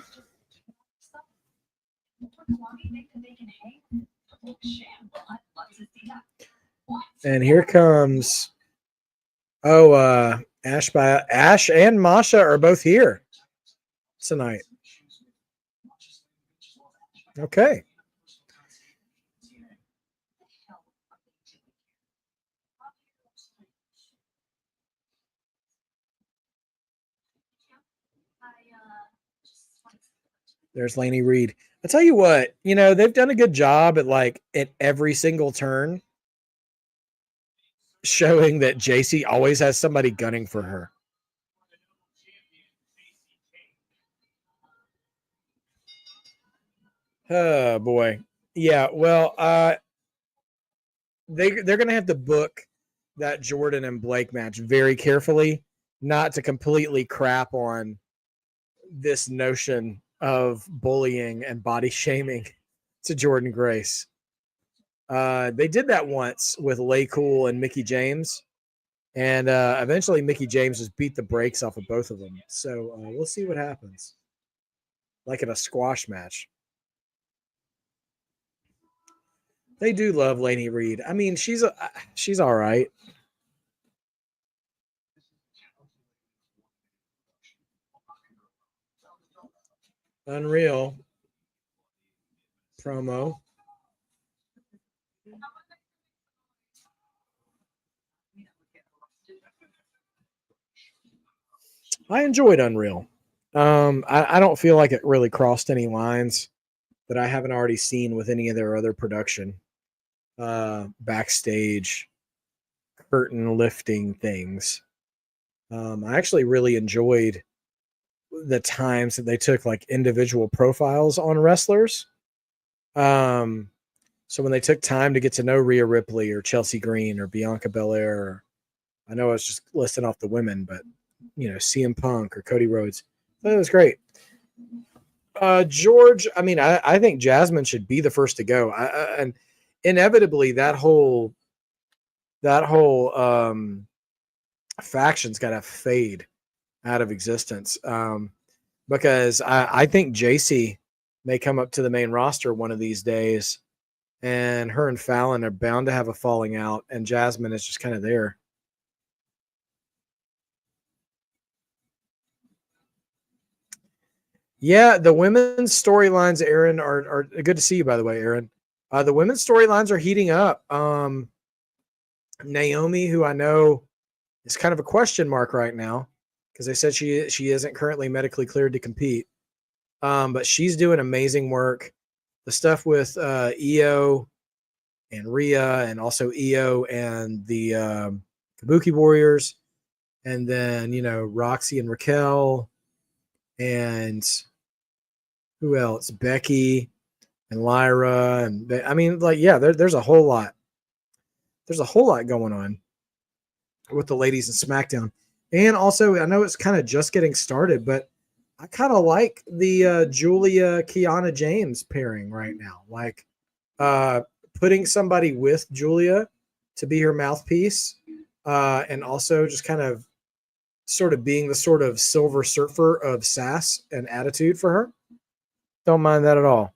And here comes, Ash and Masha are both here tonight. Okay. There's Laney Reed. I tell you what, they've done a good job at every single turn showing that JC always has somebody gunning for her. Oh boy. Yeah, well, they're going to have to book that Jordan and Blake match very carefully, not to completely crap on this notion of bullying and body shaming to Jordan Grace. They did that once with Lay Cool and Mickie James, and eventually Mickie James just beat the brakes off of both of them. So we'll see what happens. Like in a squash match. They do love Laney Reed. I mean, she's all right. Unreal promo. I enjoyed Unreal. I don't feel like it really crossed any lines that I haven't already seen with any of their other production. backstage curtain lifting things. I actually really enjoyed the times that they took like individual profiles on wrestlers. So when they took time to get to know Rhea Ripley or Chelsea Green or Bianca Belair, or, I know I was just listing off the women, but CM Punk or Cody Rhodes, that was great. George, I mean, I think Jasmine should be the first to go. And inevitably that whole faction's got to fade out of existence. Because I think JC may come up to the main roster one of these days, and her and Fallon are bound to have a falling out, and Jasmine is just kind of there. Yeah, the women's storylines, Aaron, are good to see you, by the way, Aaron. The women's storylines are heating up. Naomi, who I know is kind of a question mark right now, because they said she isn't currently medically cleared to compete. But she's doing amazing work. The stuff with Io and Rhea, and also Io and the Kabuki Warriors, and then Roxy and Raquel, and who else? Becky and Lyra, and I mean, like, yeah, there's a whole lot. There's a whole lot going on with the ladies in SmackDown, and also I know it's kind of just getting started, but I kind of like the Julia Kiana James pairing right now. Like putting somebody with Julia to be her mouthpiece, and also just kind of sort of being the sort of Silver Surfer of sass and attitude for her. Don't mind that at all.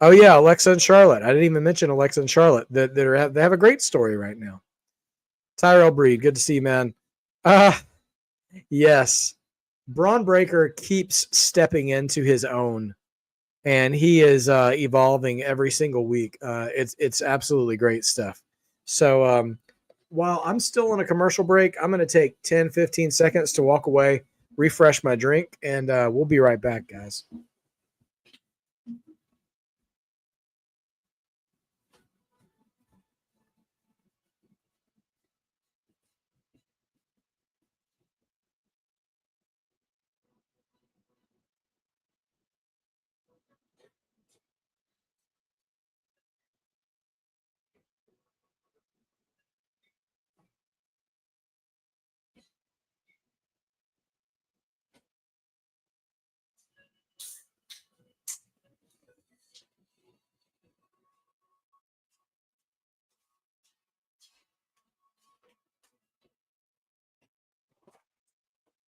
Oh yeah, Alexa and Charlotte. I didn't even mention Alexa and Charlotte. They have a great story right now. Tyrell Breed, good to see you, man. Yes. Braun Breaker keeps stepping into his own, and he is evolving every single week. It's absolutely great stuff. So while I'm still on a commercial break, I'm going to take 10, 15 seconds to walk away, refresh my drink, and we'll be right back, guys.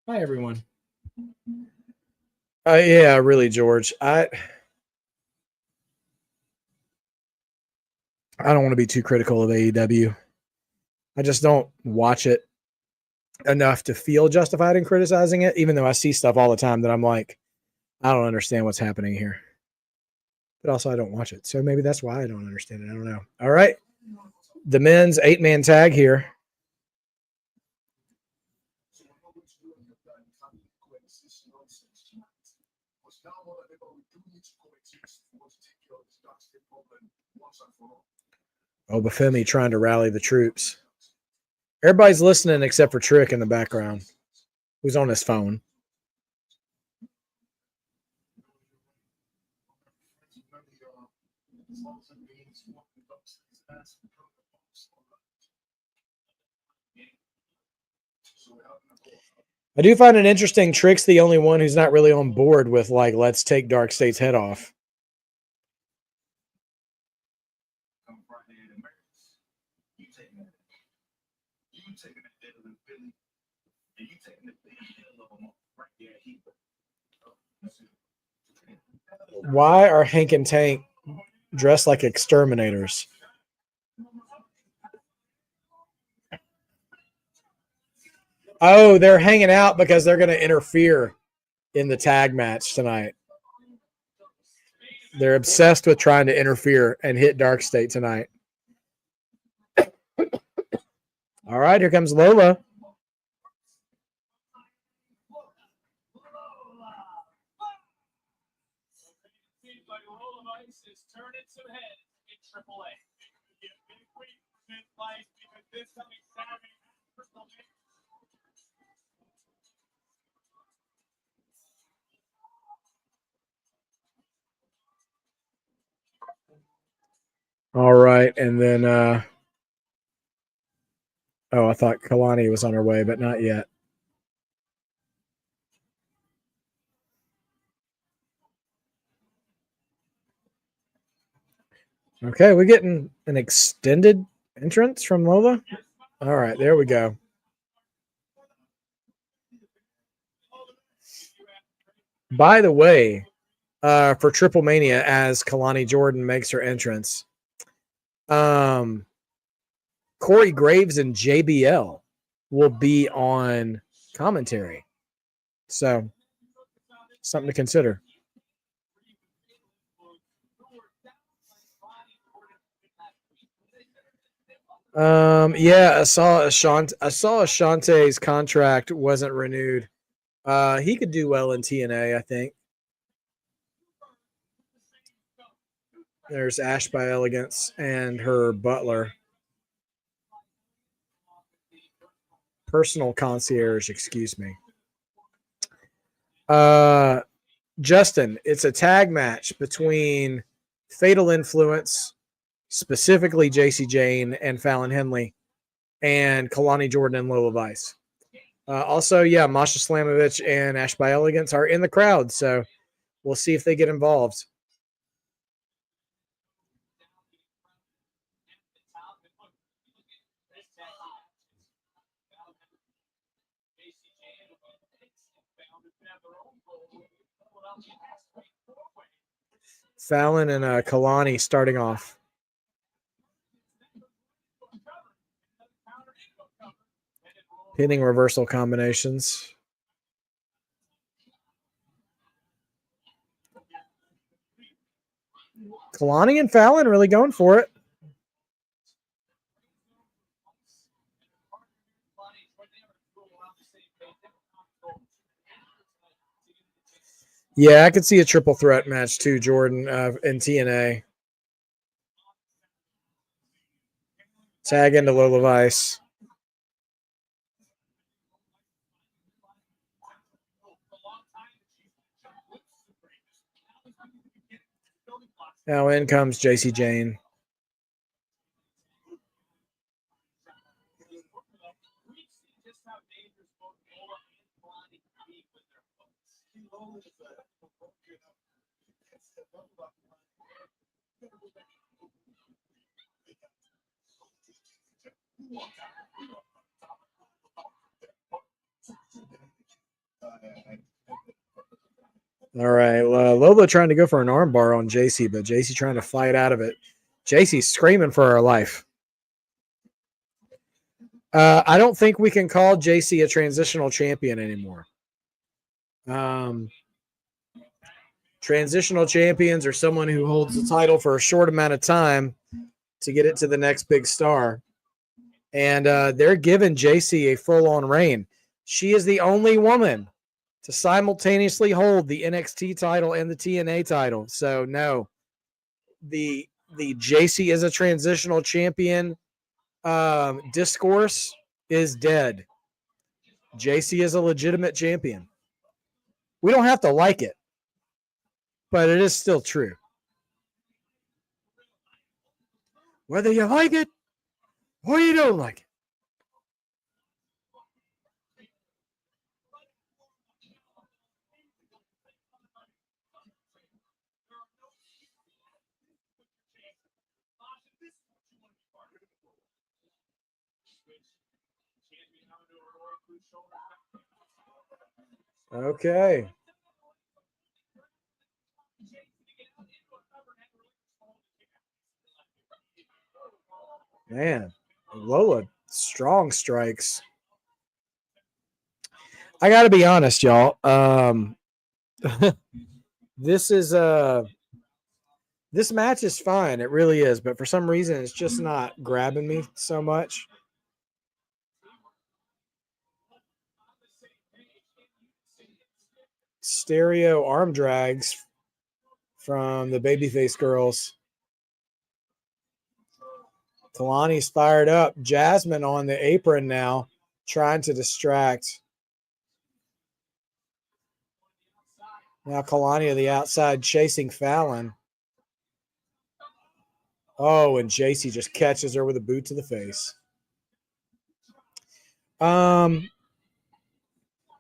Hi, everyone. Yeah, really, George. I don't want to be too critical of AEW. I just don't watch it enough to feel justified in criticizing it, even though I see stuff all the time that I'm like, I don't understand what's happening here. But also, I don't watch it. So maybe that's why I don't understand it. I don't know. All right. The men's 8-man tag here. Oh, Femi trying to rally the troops. Everybody's listening except for Trick in the background, who's on his phone. I do find it interesting. Trick's the only one who's not really on board with, like, let's take DARKSTATE's head off. Why are Hank and Tank dressed like exterminators? Oh, they're hanging out because they're going to interfere in the tag match tonight. They're obsessed with trying to interfere and hit DARKSTATE tonight. All right, here comes Lola. All right, and then I thought Kelani was on her way, but not yet. Okay, we're getting an extended entrance from Lola. All right, there we go. By the way, for Triple Mania, as Kelani Jordan makes her entrance, Corey Graves and JBL will be on commentary. So, something to consider. Yeah, I saw Ashante's contract wasn't renewed. He could do well in TNA, I think. There's Ash by Elegance and her butler. Personal concierge, excuse me. Justin, it's a tag match between Fatal Influence, specifically JC Jane and Fallon Henley, and Kelani Jordan and Lola Vice. Also, Masha Slamovich and Ash by Elegance are in the crowd, so we'll see if they get involved. Fallon and Kelani starting off. Pinning reversal combinations. Kelani and Fallon really going for it. Yeah, I could see a triple threat match too, Jordan, in TNA. Tag into Lola Vice. Now in comes JC Jane. All right, Lola trying to go for an armbar on JC, but JC trying to fight out of it. JC's screaming for her life. I don't think we can call JC a transitional champion anymore. Transitional champions are someone who holds the title for a short amount of time to get it to the next big star. And they're giving JC a full-on reign. She is the only woman to simultaneously hold the NXT title and the TNA title. So, no, the JC is a transitional champion discourse is dead. JC is a legitimate champion. We don't have to like it, but it is still true. Whether you like it or you don't like it. Okay. Man, Lola, strong strikes. I got to be honest, y'all. This match is fine. It really is. But for some reason, it's just not grabbing me so much. Stereo arm drags from the babyface girls. Kelani's fired up. Jasmine on the apron now, trying to distract. Now Kelani on the outside chasing Fallon. Oh, and JC just catches her with a boot to the face.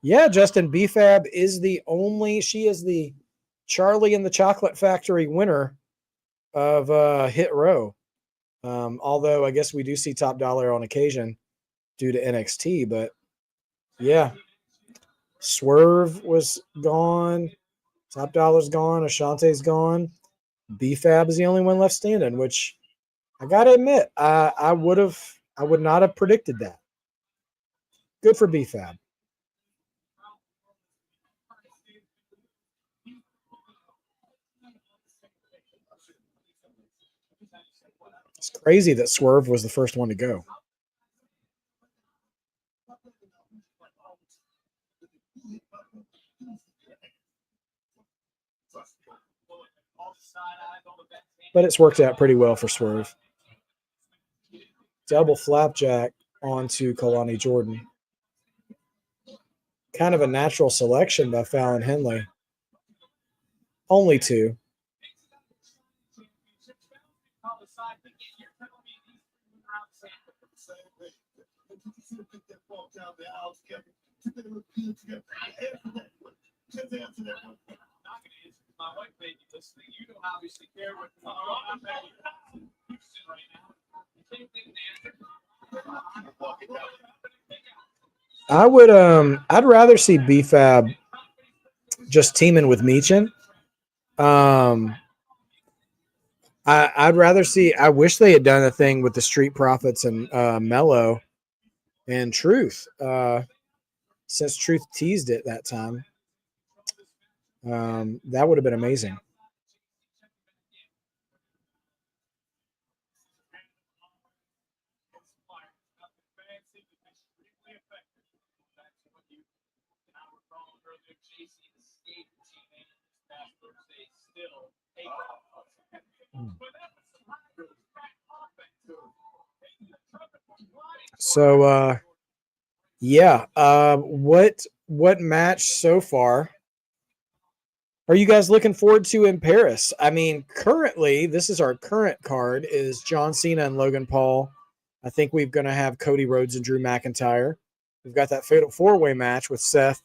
Yeah, Justin, BFAB is she is the Charlie and the Chocolate Factory winner of Hit Row. Although I guess we do see Top Dollar on occasion due to NXT, but yeah. Swerve was gone. Top Dollar's gone. Ashante's gone. BFAB is the only one left standing, which I gotta admit, I would not have predicted that. Good for BFAB. It's crazy that Swerve was the first one to go. But it's worked out pretty well for Swerve. Double flapjack onto Kelani Jordan. Kind of a natural selection by Fallon Henley. Only two. My wife may be listening. You don't obviously care what I'm in Houston right now. You can't get an answer. I would I'd rather see BFAB just teaming with Meechin. I'd rather see, I wish they had done a thing with the Street Profits and Mello and Truth. Since Truth teased it that time. That would have been amazing. So yeah, what match so far are you guys looking forward to in Paris? I mean, currently, this is our current card, is John Cena and Logan Paul. I think we're going to have Cody Rhodes and Drew McIntyre. We've got that fatal four-way match with Seth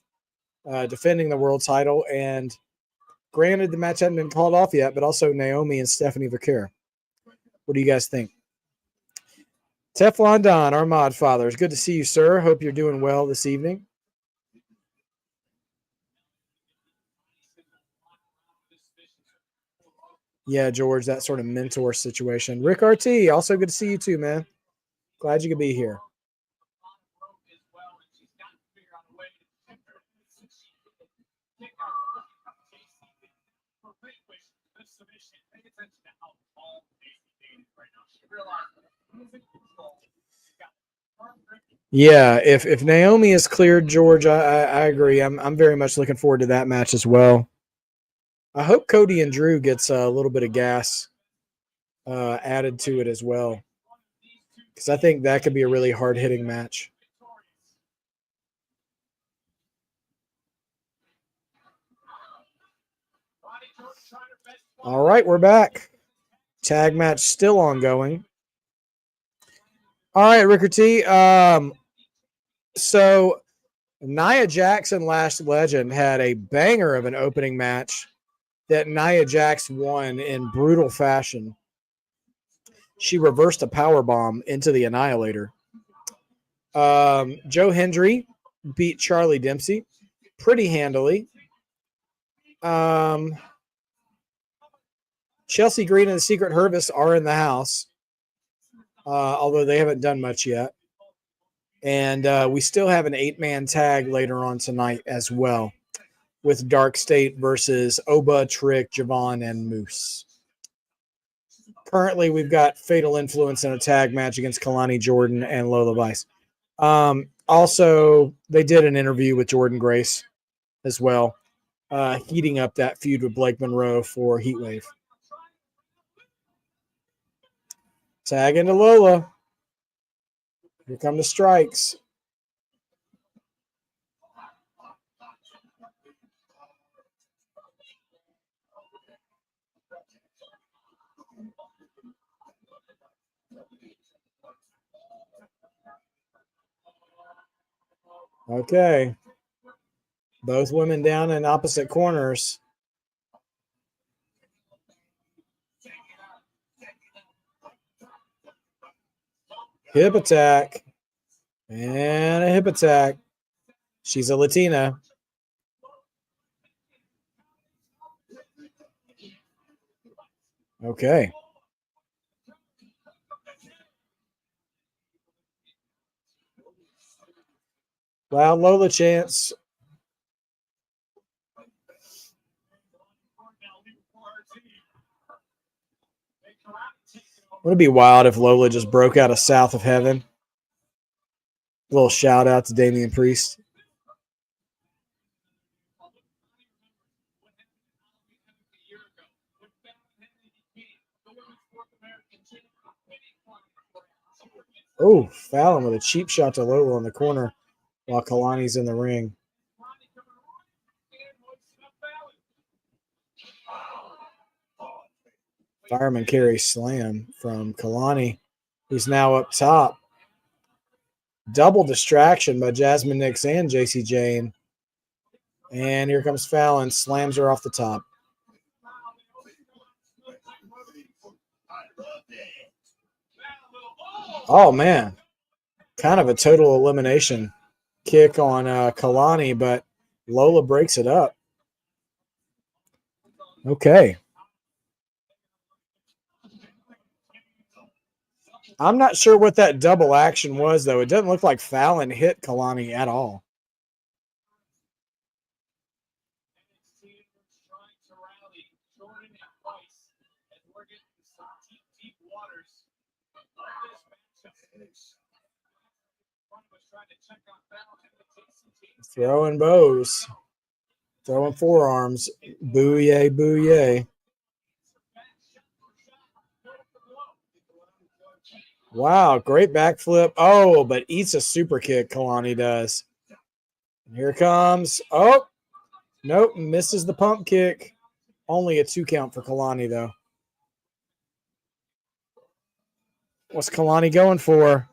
defending the world title. And granted, the match hasn't been called off yet, but also Naomi and Stephanie Vaquer. What do you guys think? Teflon Don, our mod father. It's good to see you, sir. Hope you're doing well this evening. Yeah, George, that sort of mentor situation. Rick RT, also good to see you too, man. Glad you could be here. Yeah, if Naomi is cleared, George, I agree. I'm very much looking forward to that match as well. I hope Cody and Drew gets a little bit of gas added to it as well, because I think that could be a really hard-hitting match. All right, we're back. Tag match still ongoing. All right, Ricker T. So Nia Jax and Lash Legend had a banger of an opening match that Nia Jax won in brutal fashion. She reversed a powerbomb into the Annihilator. Joe Hendry beat Charlie Dempsey pretty handily. Chelsea Green and the Secret Harvest are in the house, although they haven't done much yet. And we still have an 8-man tag later on tonight as well, with DARKSTATE versus Oba, Trick, Javon, and Moose. Currently, we've got Fatal Influence in a tag match against Kelani Jordan and Lola Vice. Also, they did an interview with Jordan Grace as well, heating up that feud with Blake Monroe for Heatwave. Tag into Lola. Here come the strikes. Okay. Both women down in opposite corners. Hip attack. And a hip attack. She's a Latina. Okay. Loud Lola chants. Would it be wild if Lola just broke out of South of Heaven? A little shout out to Damian Priest. Oh, Fallon with a cheap shot to Lola in the corner while Kelani's in the ring. Fireman carry slam from Kelani, who's now up top. Double distraction by Jasmine Nix and JC Jane. And here comes Fallon, slams her off the top. Oh, man. Kind of a total elimination kick on Kelani, but Lola breaks it up. Okay. I'm not sure what that double action was, though. It doesn't look like Fallon hit Kelani at all. Throwing bows. Throwing forearms. Boo-yay, boo-yay. Wow, great backflip. Oh, but eats a super kick, Kelani does. And here comes. Oh, nope, misses the pump kick. Only a 2 count for Kelani, though. What's Kelani going for?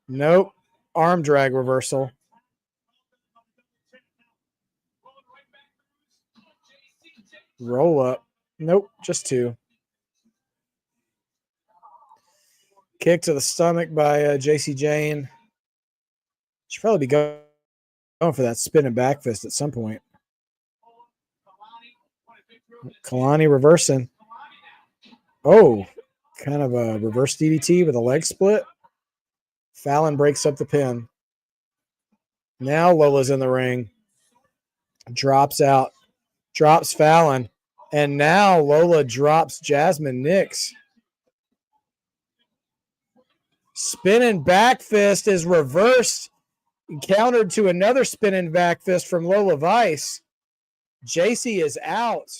Nope. Arm drag reversal. Roll up. Nope, just 2. Kick to the stomach by JC Jane. Should probably be going for that spinning back fist at some point. Kelani reversing. Oh, kind of a reverse DDT with a leg split. Fallon breaks up the pin. Now Lola's in the ring. Drops out. Drops Fallon. And now Lola drops Jasmine Nix. Spinning back fist is reversed. Countered to another spinning back fist from Lola Vice. JC is out.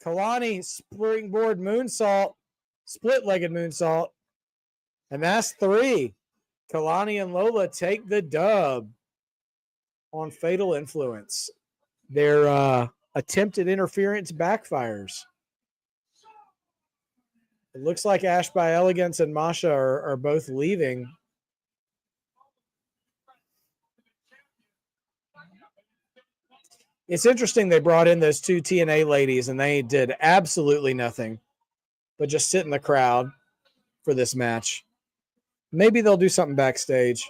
Kelani springboard moonsault. Split-legged moonsault. And that's 3. Kelani and Lola take the dub on Fatal Influence. Their attempted interference backfires. It looks like Ash by Elegance and Masha are both leaving. It's interesting they brought in those 2 TNA ladies and they did absolutely nothing but just sit in the crowd for this match. Maybe they'll do something backstage.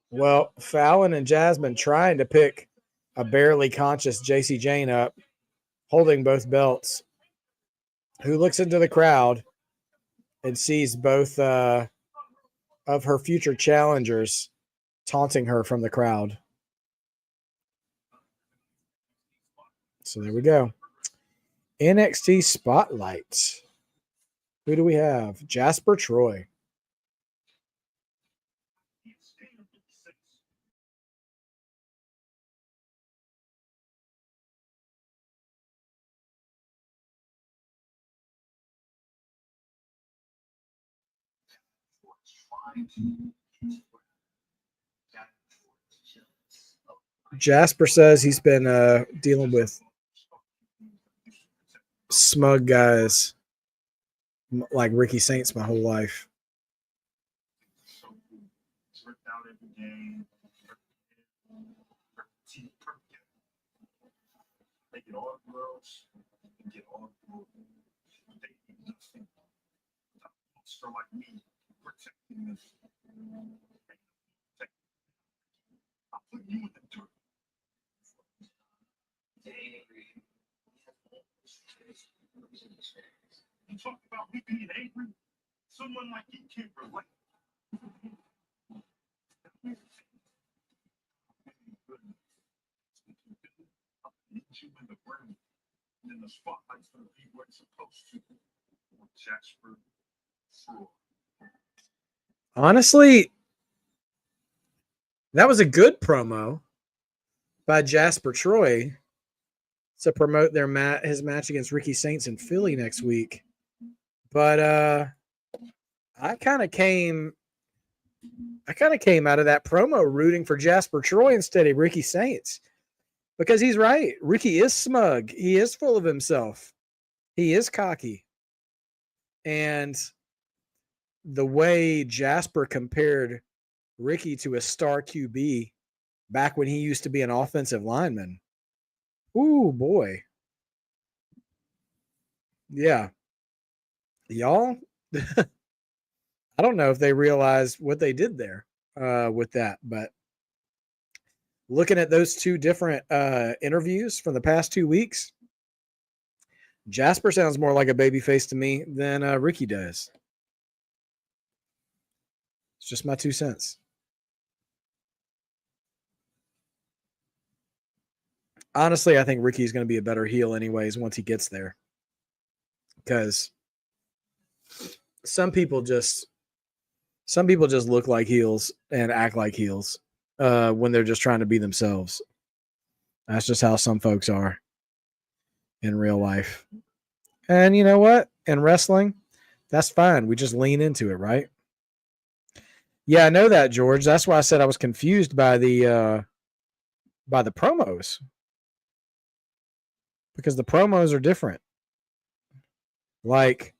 Well, Fallon and Jasmine trying to pick a barely conscious JC Jane up, holding both belts, who looks into the crowd and sees both of her future challengers taunting her from the crowd. So there we go. NXT Spotlight. Who do we have? Jasper Troy. Jasper says he's been dealing with smug guys like Ricky Saints my whole life. You talk about me being angry. Someone like you can't relate. You in the room, and the spotlight's gonna be where it's supposed to. Jasper Troy. Honestly, that was a good promo by Jasper Troy to promote his match against Ricky Saints in Philly next week. But I kind of came out of that promo rooting for Jasper Troy instead of Ricky Saints. Because he's right. Ricky is smug. He is full of himself. He is cocky. And the way Jasper compared Ricky to a star QB back when he used to be an offensive lineman. Ooh, boy. Yeah. Y'all, I don't know if they realized what they did there with that, but looking at those two different interviews from the past 2 weeks, Jasper sounds more like a babyface to me than Ricky does. It's just my 2 cents. Honestly, I think Ricky's going to be a better heel anyways once he gets there. Because some people just look like heels and act like heels when they're just trying to be themselves. That's just how some folks are in real life. And you know what? In wrestling, that's fine. We just lean into it, right? Yeah, I know that, George. That's why I said I was confused by the promos. Because the promos are different. Like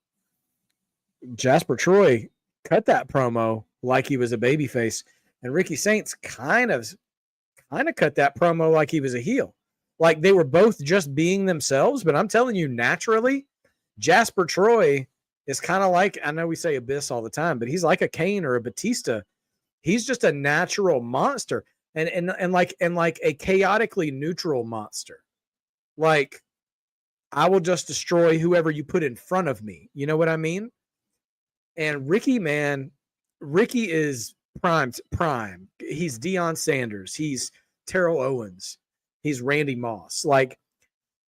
Jasper Troy cut that promo like he was a babyface, and Ricky Saints kind of cut that promo like he was a heel. Like they were both just being themselves, but I'm telling you, naturally, Jasper Troy is kind of like, I know we say Abyss all the time, but he's like a Kane or a Batista. He's just a natural monster and like a chaotically neutral monster. Like I will just destroy whoever you put in front of me. You know what I mean? And Ricky, man, Ricky is prime. He's Deion Sanders. He's Terrell Owens. He's Randy Moss. Like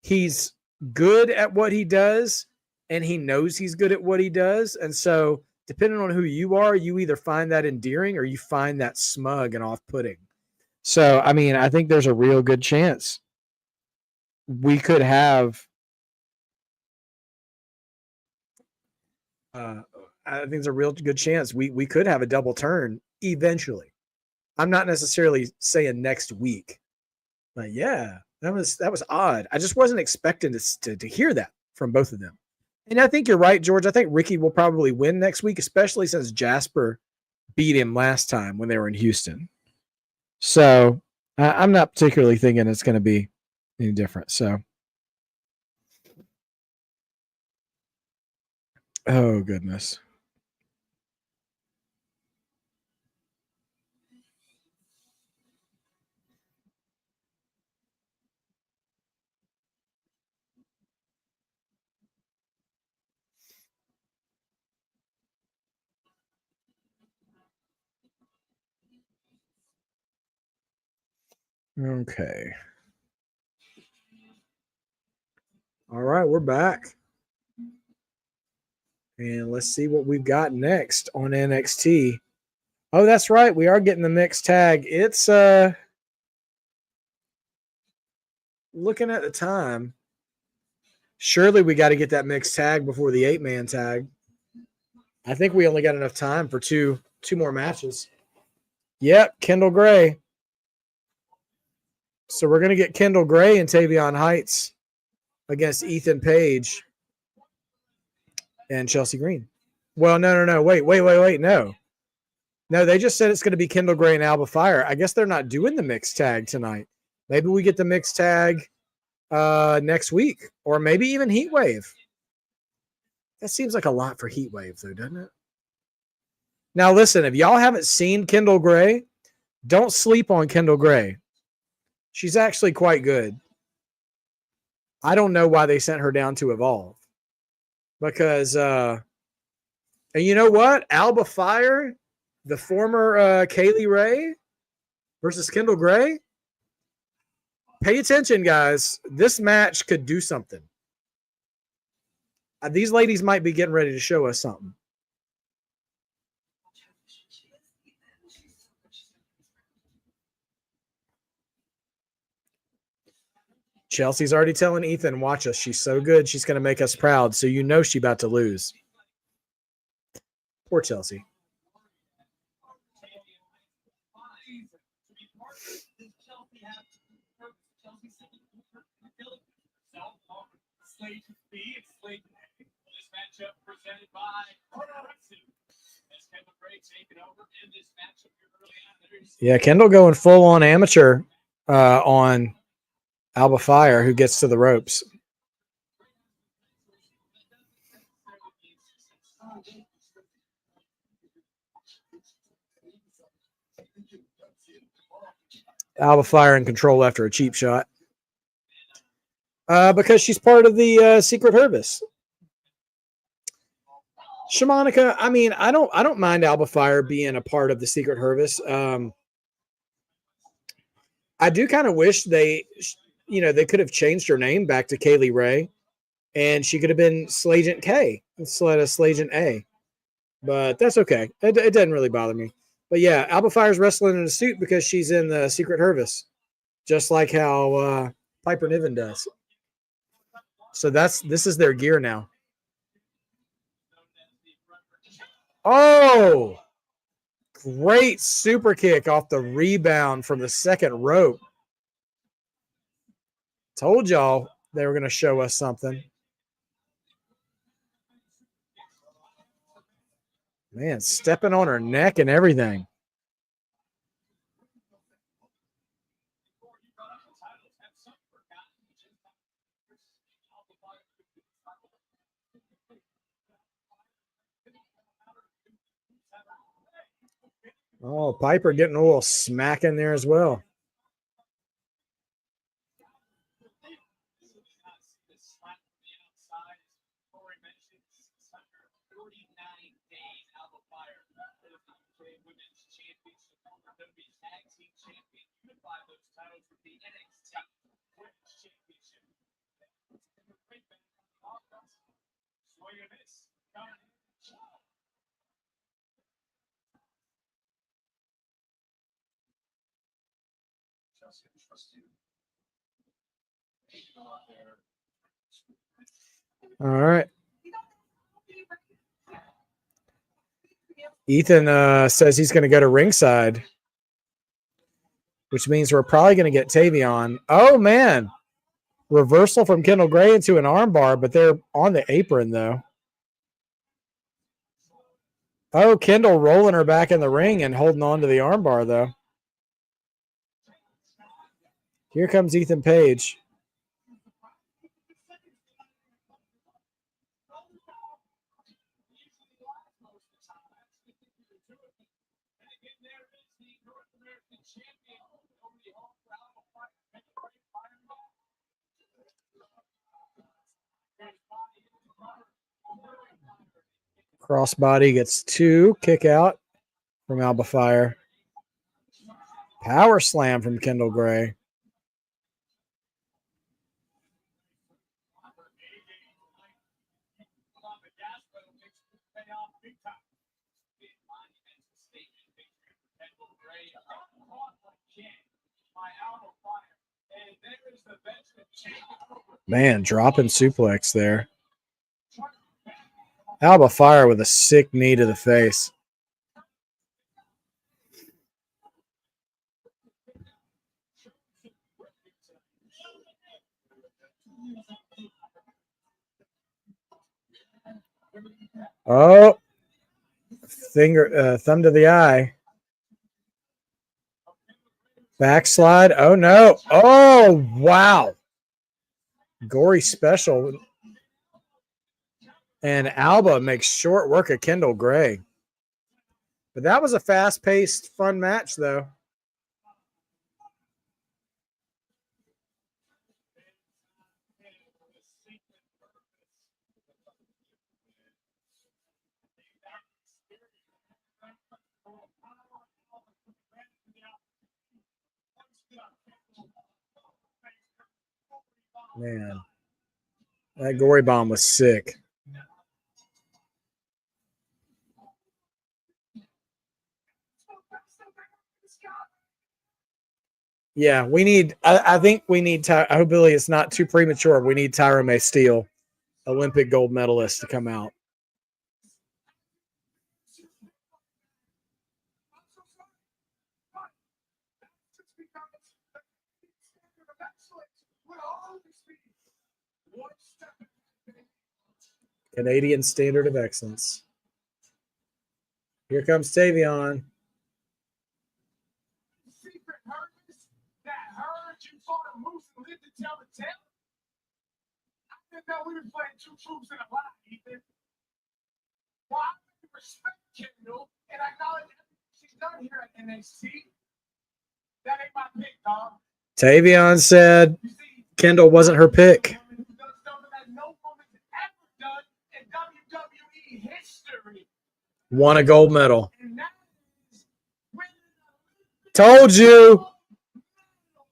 he's good at what he does, and he knows he's good at what he does. And so, depending on who you are, you either find that endearing or you find that smug and off-putting. So, I mean, I think there's a real good chance we could have. I think there's a real good chance we could have a double turn eventually. I'm not necessarily saying next week, but yeah, that was odd. I just wasn't expecting to hear that from both of them. And I think you're right, George. I think Ricky will probably win next week, especially since Jasper beat him last time when they were in Houston. So I'm not particularly thinking it's going to be any different. So, oh goodness. Okay. All right, we're back. And let's see what we've got next on NXT. Oh, that's right. We are getting the mixed tag. It's looking at the time. Surely we got to get that mixed tag before the 8-man tag. I think we only got enough time for two more matches. Yep, Kendall Gray. So we're going to get Kendall Gray and Tavion Heights against Ethan Page and Chelsea Green. Well, no. Wait. No. No, they just said it's going to be Kendall Gray and Alba Fire. I guess they're not doing the mixed tag tonight. Maybe we get the mixed tag next week, or maybe even Heat Wave. That seems like a lot for Heat Wave, though, doesn't it? Now, listen, if y'all haven't seen Kendall Gray, don't sleep on Kendall Gray. She's actually quite good. I don't know why they sent her down to Evolve. Because, and you know what? Alba Fire, the former Kaylee Ray versus Kendall Gray. Pay attention, guys. This match could do something. These ladies might be getting ready to show us something. Chelsea's already telling Ethan, watch us. She's so good. She's going to make us proud. So you know she's about to lose. Poor Chelsea. Yeah, Kendall going full on amateur on Alba Fire, who gets to the ropes. Alba Fire in control after a cheap shot. Because she's part of the Secret Service. Shamanica, I mean, I don't mind Alba Fire being a part of the Secret Service. I do kind of wish they could have changed her name back to Kaylee Ray, and she could have been Slagent K instead of Slagent A. But that's okay. It doesn't really bother me. But yeah, Alba Fire's wrestling in a suit because she's in the Secret Service, just like how Piper Niven does. So this is their gear now. Oh, great super kick off the rebound from the second rope. Told y'all they were going to show us something. Man, stepping on her neck and everything. Oh, Piper getting a little smack in there as well. All right. Ethan says he's going to go to ringside, which means we're probably going to get Tavion. Oh, man. Reversal from Kendall Gray into an armbar, but they're on the apron, though. Oh, Kendall rolling her back in the ring and holding on to the armbar, though. Here comes Ethan Page. Crossbody gets 2. Kick out from Alba Fire. Power slam from Kendall Gray. big time. Big monumental statement picture for Kendall Gray. Caught like Jen by Alba Fire. And there's the veteran champion. Man, dropping suplex there. Alba Fire with a sick knee to the face. Oh, thumb to the eye. Backslide. Oh, no. Oh, wow. Gory special. And Alba makes short work of Kendall Gray. But that was a fast-paced, fun match, though. Man, that gory bomb was sick. Yeah, we need. I think we need. I hope Billy it's not too premature. We need Tyra May Steele, Olympic gold medalist, to come out. Canadian standard of excellence. Here comes Tavion. Secret herders that heard you saw the moose and lived to tell the tale. I didn't know we were playing two troops in a lie, Ethan. Well, I really respect Kendall and I acknowledge everything she's done here at NXT. That ain't my pick, dog. Tavion said You see, Kendall wasn't her pick. woman who does something that no woman's ever done in WWE history. Won a gold medal. And that is winning a Told you.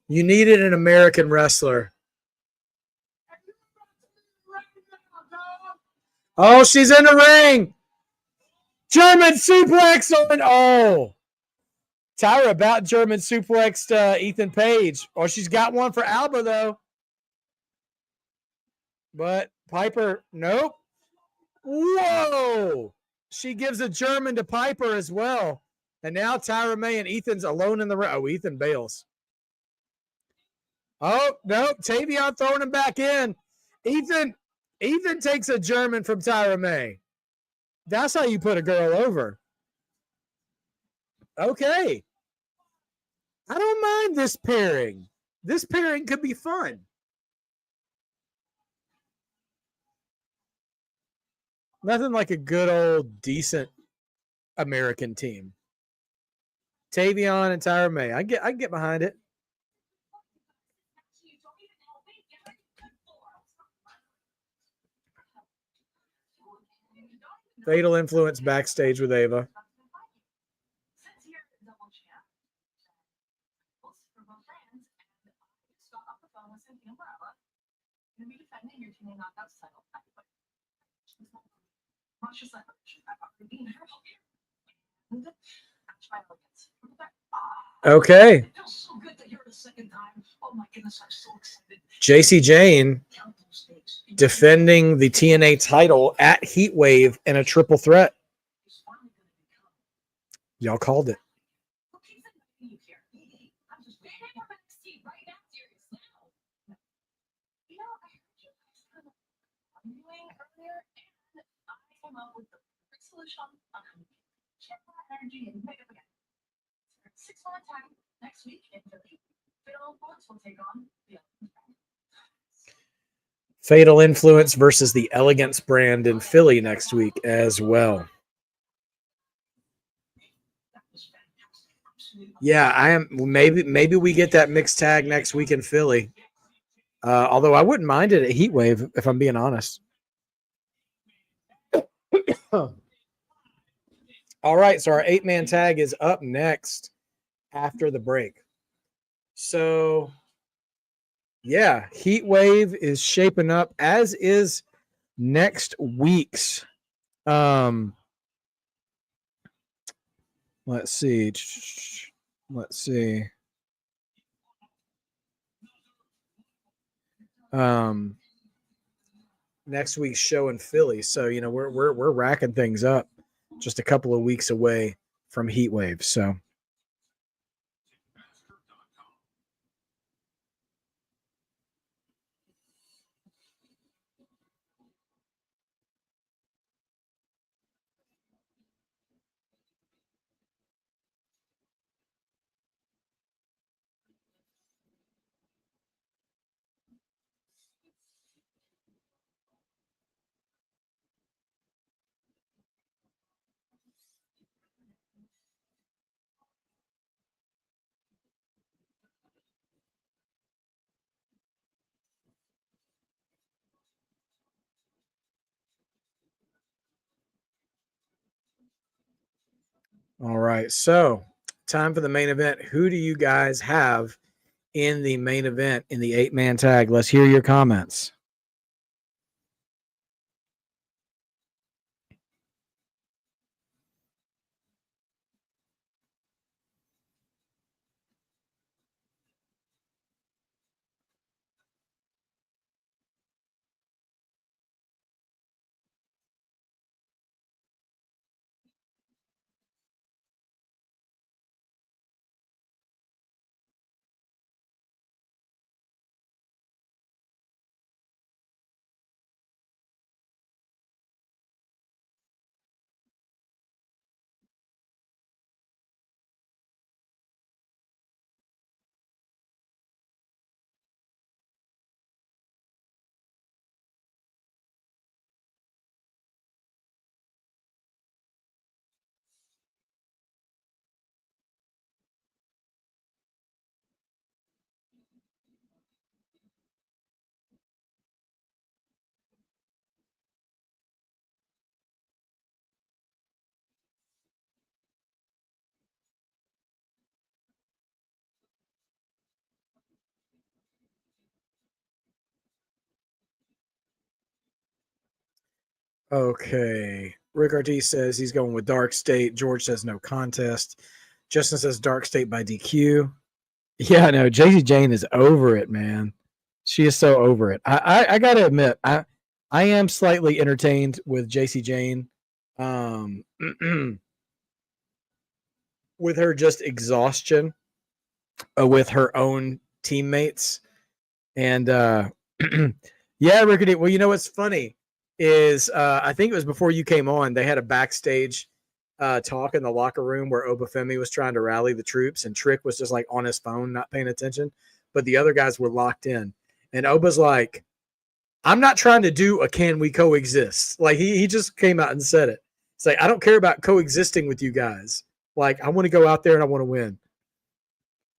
You needed an American wrestler. Oh, she's in the ring. German suplex on. Oh. Tyra about German suplexed Ethan Page. Oh, she's got one for Alba, though. But Piper, nope. Whoa. She gives a German to Piper as well. And now Tyra May and Ethan's alone in the ring. Oh, Ethan bails. Oh, no. Tavion throwing him back in. Ethan takes a German from Tyra May. That's how you put a girl over. Okay. I don't mind this pairing. This pairing could be fun. Nothing like a good old decent American team. Tavion and Tyra May. I get behind it. Fatal Influence backstage with Ava. Okay. JC Jane defending the TNA title at Heatwave in a triple threat. Y'all called it. Energy and pick up again. 6-1 attack next week in Philly. Fatal Influence will take on the Fatal Influence versus the Elegance brand in Philly next week as well. Yeah, I am. Maybe we get that mixed tag next week in Philly. Although I wouldn't mind it at Heatwave if I'm being honest. All right, so our 8-man tag is up next after the break. So, yeah, Heatwave is shaping up, as is next week's Let's see. Let's see. Next week's show in Philly. So, you know, we're racking things up just a couple of weeks away from Heat Wave. So all right. So time for the main event. Who do you guys have in the main event in the 8-man tag? Let's hear your comments. Okay. Rick Ortiz says he's going with Dark State. George says no contest. Justin says Dark State by DQ. Yeah, no, Jacy Jane is over it, man. She is so over it. I gotta admit, I am slightly entertained with Jacy Jane. With her just exhaustion with her own teammates. And yeah, Rickety. Well, you know what's funny is I think it was before you came on, they had a backstage talk in the locker room where Femi was trying to rally the troops and Trick was just like on his phone, not paying attention. But the other guys were locked in. And Oba's like, I'm not trying to do a can we coexist. Like he just came out and said it. It's like, I don't care about coexisting with you guys. Like, I want to go out there and I want to win,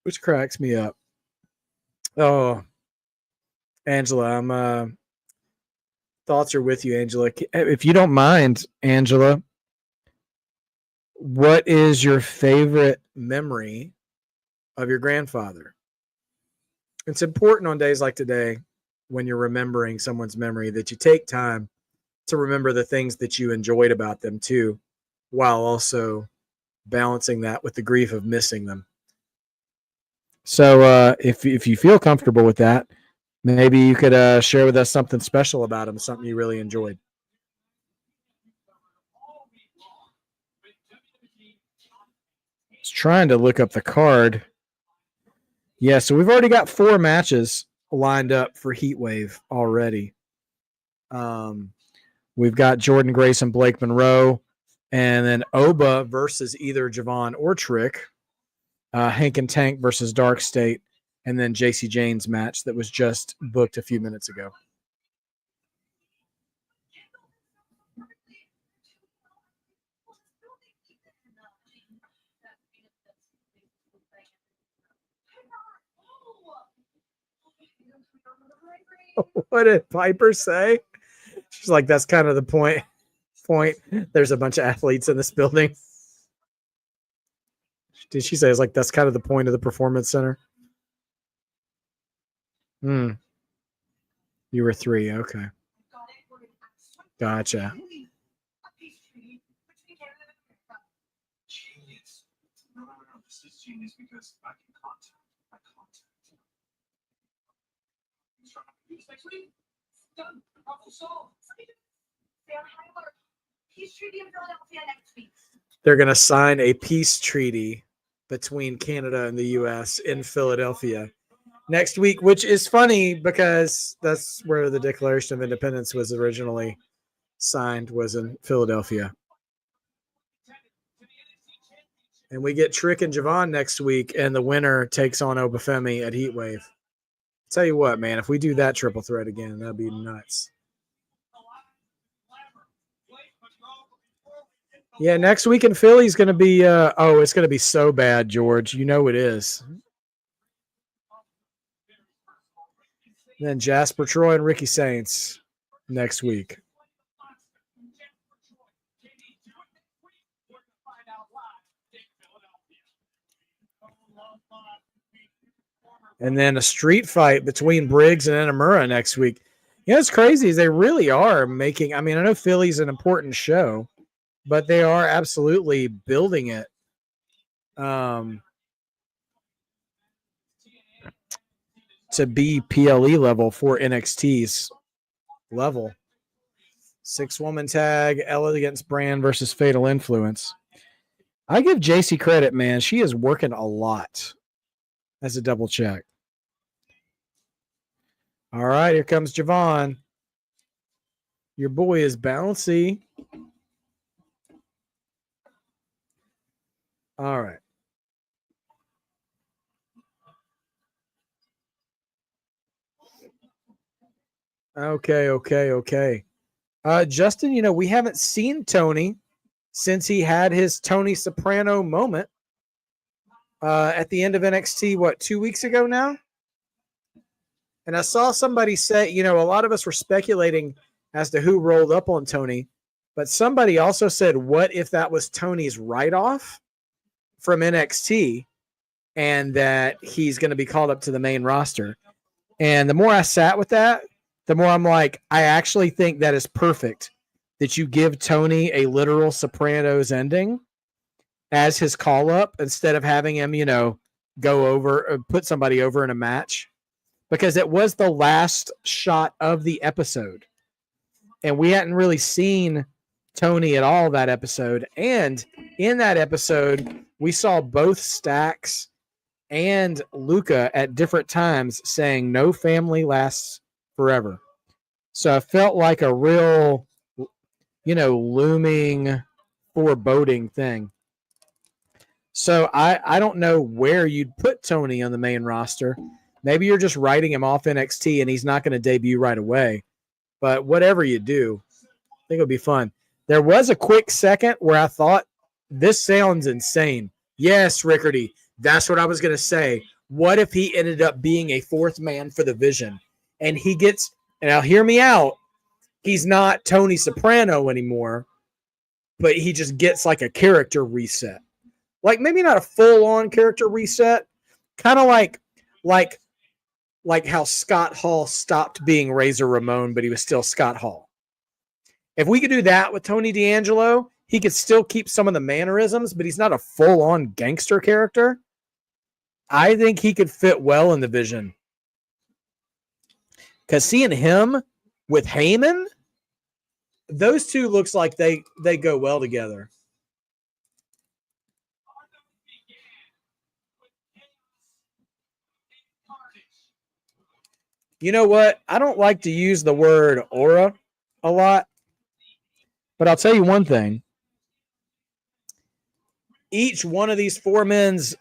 which cracks me up. Oh, Angela, I'm thoughts are with you, Angela. If you don't mind, Angela, what is your favorite memory of your grandfather? It's important on days like today when you're remembering someone's memory that you take time to remember the things that you enjoyed about them too, while also balancing that with the grief of missing them. So if you feel comfortable with that, maybe you could share with us something special about them, something you really enjoyed. I was trying to look up the card. Yeah, so we've already got 4 matches lined up for Heatwave already. We've got Jordan Grace and Blake Monroe, and then Oba versus either Javon or Trick. Hank and Tank versus Dark State, and then Jacy Jane's match that was just booked a few minutes ago. What did Piper say? She's like, that's kind of the point. There's a bunch of athletes in this building. Did she say it's like that's kind of the point of the performance center? You were 3, okay. Gotcha. This is genius because I can contact my contact. Next week. Done. Problem solved. Peace treaty in Philadelphia next week. They're going to sign a peace treaty between Canada and the U.S. in Philadelphia next week, which is funny because that's where the Declaration of Independence was originally signed, was in Philadelphia. And we get Trick and Javon next week, and the winner takes on Obafemi at Heatwave. Tell you what, man, if we do that triple threat again, that'd be nuts. Yeah, next week in Philly is going to be, it's going to be so bad, George. You know it is. Then Jasper Troy and Ricky Saints next week. And then a street fight between Briggs and Inamura next week. You know, it's crazy is they really are making, I mean, I know Philly's an important show, but they are absolutely building it. To be PLE level for NXT's level. 6-woman tag, Elegance Brand versus Fatal Influence. I give JC credit, man. She is working a lot as a double check. All right, here comes Javon. Your boy is bouncy. All right. Okay. Justin, you know, we haven't seen Tony since he had his Tony Soprano moment at the end of NXT, 2 weeks ago now? And I saw somebody say, you know, a lot of us were speculating as to who rolled up on Tony, but somebody also said, what if that was Tony's write-off from NXT and that he's going to be called up to the main roster? And the more I sat with that, the more I'm like, I actually think that is perfect that you give Tony a literal Sopranos ending as his call-up instead of having him, you know, go over, put somebody over in a match. Because it was the last shot of the episode. And we hadn't really seen Tony at all that episode. And in that episode, we saw both Stax and Luca at different times saying no family lasts forever. So I felt like a real, you know, looming, foreboding thing. So I don't know where you'd put Tony on the main roster. Maybe you're just writing him off NXT and he's not going to debut right away. But whatever you do, I think it'll be fun. There was a quick second where I thought, this sounds insane. Yes, Rickardy, that's what I was going to say. What if he ended up being a fourth man for the Vision? And he gets, and now hear me out, he's not Tony Soprano anymore, but he just gets like a character reset. Like maybe not a full-on character reset, kind of like how Scott Hall stopped being Razor Ramon, but he was still Scott Hall. If we could do that with Tony D'Angelo, he could still keep some of the mannerisms, but he's not a full-on gangster character. I think he could fit well in the Vision. Because seeing him with Heyman, those two looks like they go well together. You know what? I don't like to use the word aura a lot, but I'll tell you one thing. Each one of these four men's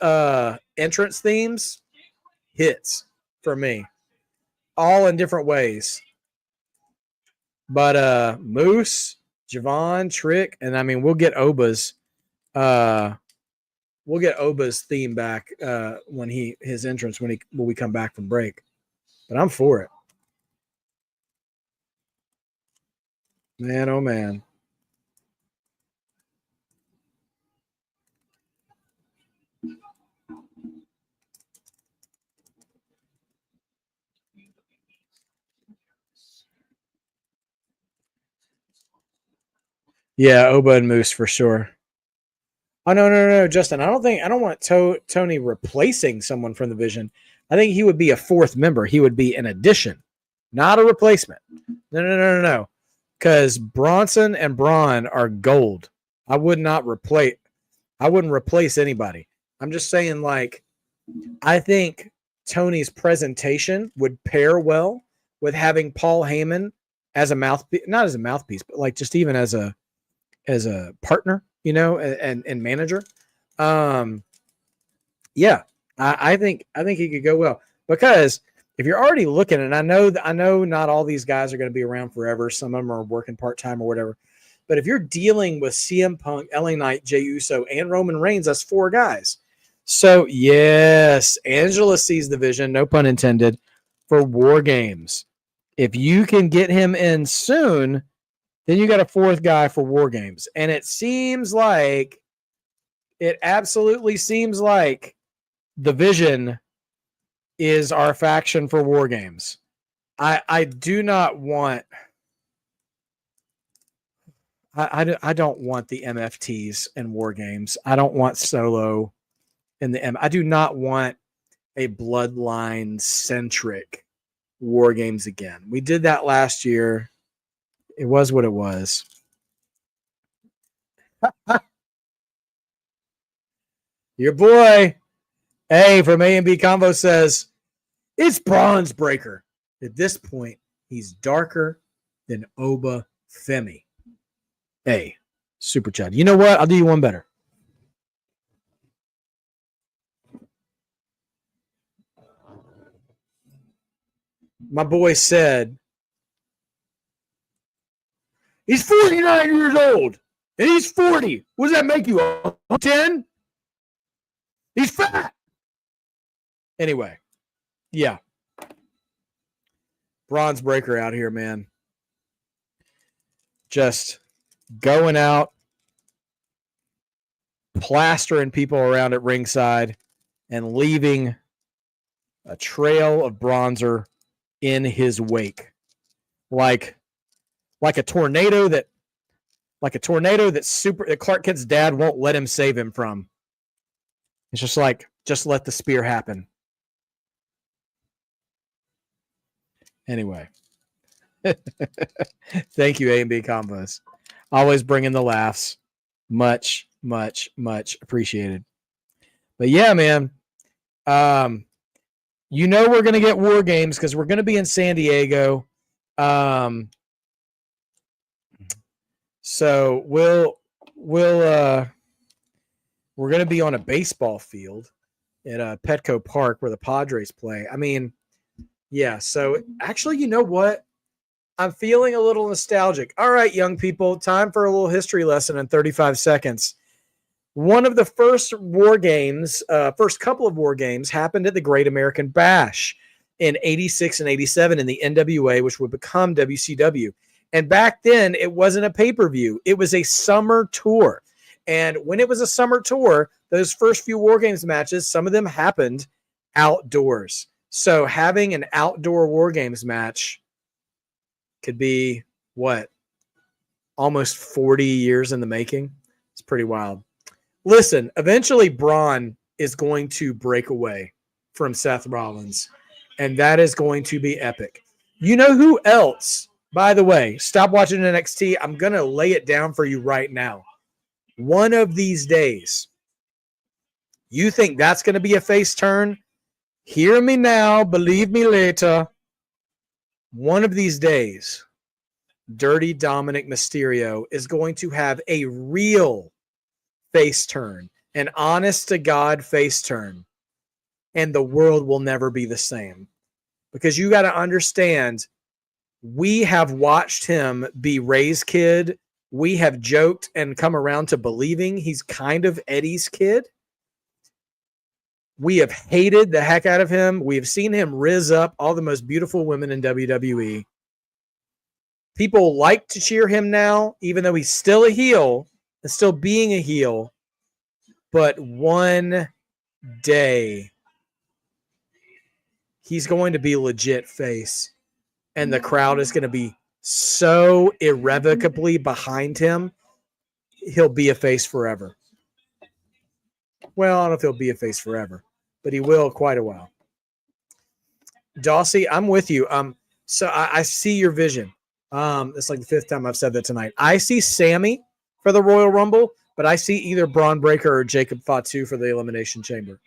entrance themes hits for me, all in different ways. But Moose, Javon, Trick, and I mean we'll get Oba's theme back when his entrance when we come back from break. But I'm for it. Man, oh man. Yeah, Oba and Moose for sure. Oh no, Justin. I don't want Tony replacing someone from the Vision. I think he would be a fourth member. He would be an addition, not a replacement. No. Because Bronson and Braun are gold. I wouldn't replace anybody. I'm just saying, like, I think Tony's presentation would pair well with having Paul Heyman as a mouthpiece, not as a mouthpiece, but like just even as a partner, you know, and manager. Yeah, I think he could go well, because if you're already looking, and I know not all these guys are going to be around forever. Some of them are working part-time or whatever. But if you're dealing with CM Punk, LA Knight, Jey Uso, and Roman Reigns, that's 4 guys. So, yes, Angela sees the vision, no pun intended, for War Games. If you can get him in soon, then you got a 4th guy for War Games. And it absolutely seems like the Vision is our faction for War Games. I do not want... I don't want the MFTs in War Games. I don't want Solo in the M. I do not want a bloodline-centric War Games again. We did that last year. It was what it was. Your boy, A from A&B Convo says, it's Bronze Breaker. At this point, he's darker than Oba Femi. Hey, super chat. You know what? I'll do you one better. My boy said, he's 49 years old and he's 40. What does that make you? 10? He's fat. Anyway, yeah. Bronze Breaker out here, man. Just going out, plastering people around at ringside, and leaving a trail of bronzer in his wake, like a tornado that Clark Kent's dad won't let him save him from. It's just like, just let the spear happen. Anyway, thank you, A&B Combos. Always bringing the laughs. Much, much, much appreciated. But yeah, man. You know we're going to get War Games because we're going to be in San Diego. So we're going to be on a baseball field at Petco Park where the Padres play. I mean, yeah. So actually, you know what? I'm feeling a little nostalgic. All right, young people, time for a little history lesson in 35 seconds. One of the first War Games, first couple of War Games happened at the Great American Bash in 86 and 87 in the NWA, which would become WCW. And back then, it wasn't a pay-per-view. It was a summer tour. And when it was a summer tour, those first few War Games matches, some of them happened outdoors. So having an outdoor War Games match could be, what, almost 40 years in the making? It's pretty wild. Listen, eventually Braun is going to break away from Seth Rollins, and that is going to be epic. You know who else, by the way, stop watching NXT. I'm going to lay it down for you right now. One of these days, you think that's going to be a face turn? Hear me now, believe me later. One of these days, Dirty Dominic Mysterio is going to have a real face turn, an honest-to-God face turn, and the world will never be the same. Because you got to understand, we have watched him be Ray's kid. We have joked and come around to believing he's kind of Eddie's kid. We have hated the heck out of him. We have seen him rizz up all the most beautiful women in WWE. People like to cheer him now, even though he's still a heel and still being a heel. But one day, he's going to be legit face. And the crowd is going to be so irrevocably behind him, he'll be a face forever. Well, I don't know if he'll be a face forever, but he will quite a while. Dawsey, I'm with you. So I see your vision. It's like the fifth time I've said that tonight. I see Sammy for the Royal Rumble, but I see either Braun Breaker or Jacob Fatu for the Elimination Chamber.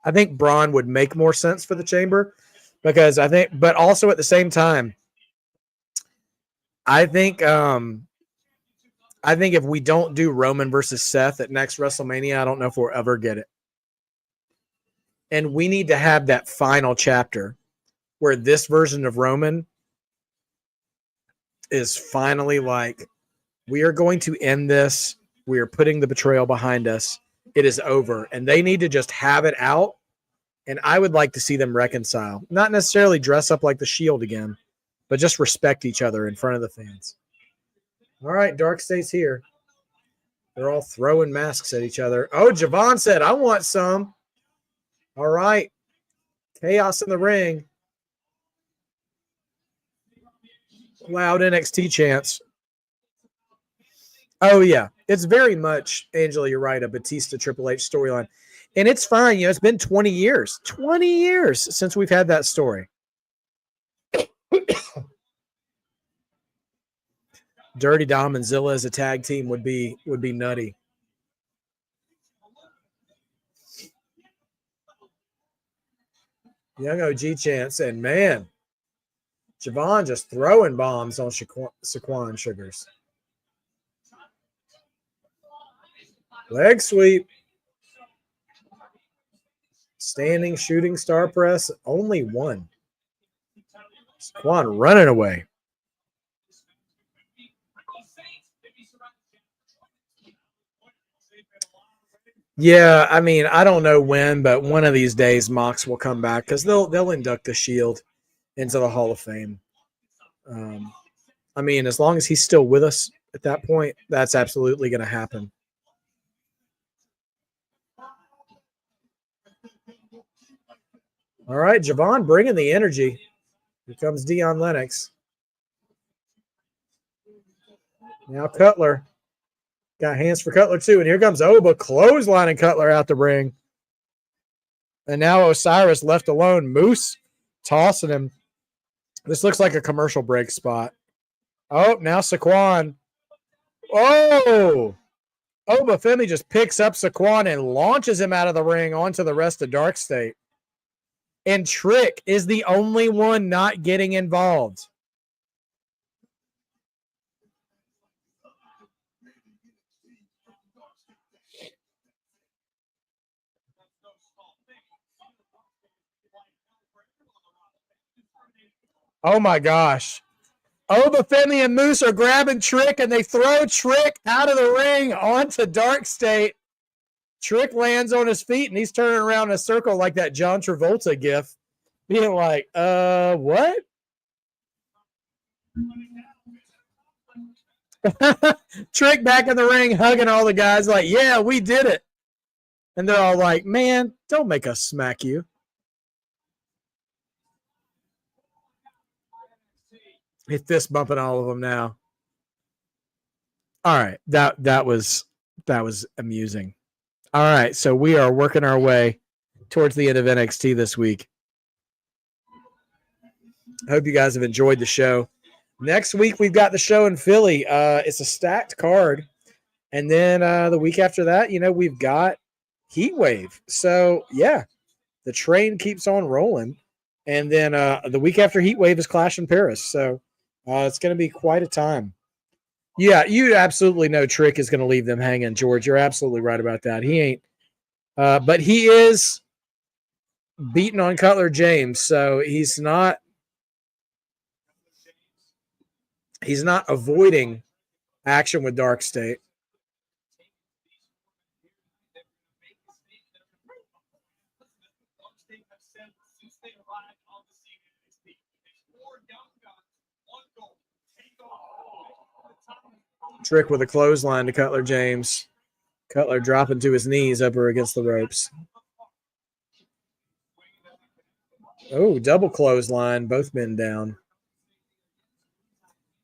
I think Braun would make more sense for the Chamber because but also at the same time, I think if we don't do Roman versus Seth at next WrestleMania, I don't know if we'll ever get it. And we need to have that final chapter where this version of Roman is finally like, we are going to end this. We are putting the betrayal behind us. It is over. And they need to just have it out. And I would like to see them reconcile. Not necessarily dress up like the Shield again, but just respect each other in front of the fans. All right, DARKSTATE's here. They're all throwing masks at each other. Oh, Javon said, I want some. All right. Chaos in the ring. Loud NXT chants. Oh, yeah. It's very much, Angela, you're right, a Batista Triple H storyline. And it's fine. You know, it's been 20 years. 20 years since we've had that story. Dirty Dom and Zilla as a tag team would be nutty. Young OG chants, and man, Javon just throwing bombs on Shaquan Sugars. Leg sweep. Standing shooting star press, only one. Shaquan running away. Yeah, I mean, I don't know when, but one of these days Mox will come back because they'll induct the Shield into the Hall of Fame. I mean, as long as he's still with us at that point, that's absolutely going to happen. All right, Javon bringing the energy. Here comes Dion Lennox. Now Cutler. Got hands for Cutler too. And here comes Oba clotheslining Cutler out the ring. And now Osiris left alone. Moose tossing him. This looks like a commercial break spot. Oh, now Saquon. Oh! Oba Femi just picks up Saquon and launches him out of the ring onto the rest of DARKSTATE. And Trick is the only one not getting involved. Oh my gosh. Oba Femi and Moose are grabbing Trick and they throw Trick out of the ring onto DARKSTATE. Trick lands on his feet and he's turning around in a circle like that John Travolta gif, being like, what? Trick back in the ring, hugging all the guys like, yeah, we did it. And they're all like, man, don't make us smack you. He's fist bumping all of them now. All right, that was amusing. All right, so we are working our way towards the end of NXT this week. I hope you guys have enjoyed the show. Next week, we've got the show in Philly. It's a stacked card. And then the week after that, we've got Heat Wave. So, yeah, the train keeps on rolling. And then the week after Heat Wave is Clash in Paris. So, it's going to be quite a time. Yeah, you absolutely know Trick is going to leave them hanging, George. You're absolutely right about that. He ain't. But he is beating on Cutler James, so he's not avoiding action with DARKSTATE. Trick with a clothesline to Cutler James. Cutler dropping to his knees up or against the ropes. Oh, double clothesline. Both men down.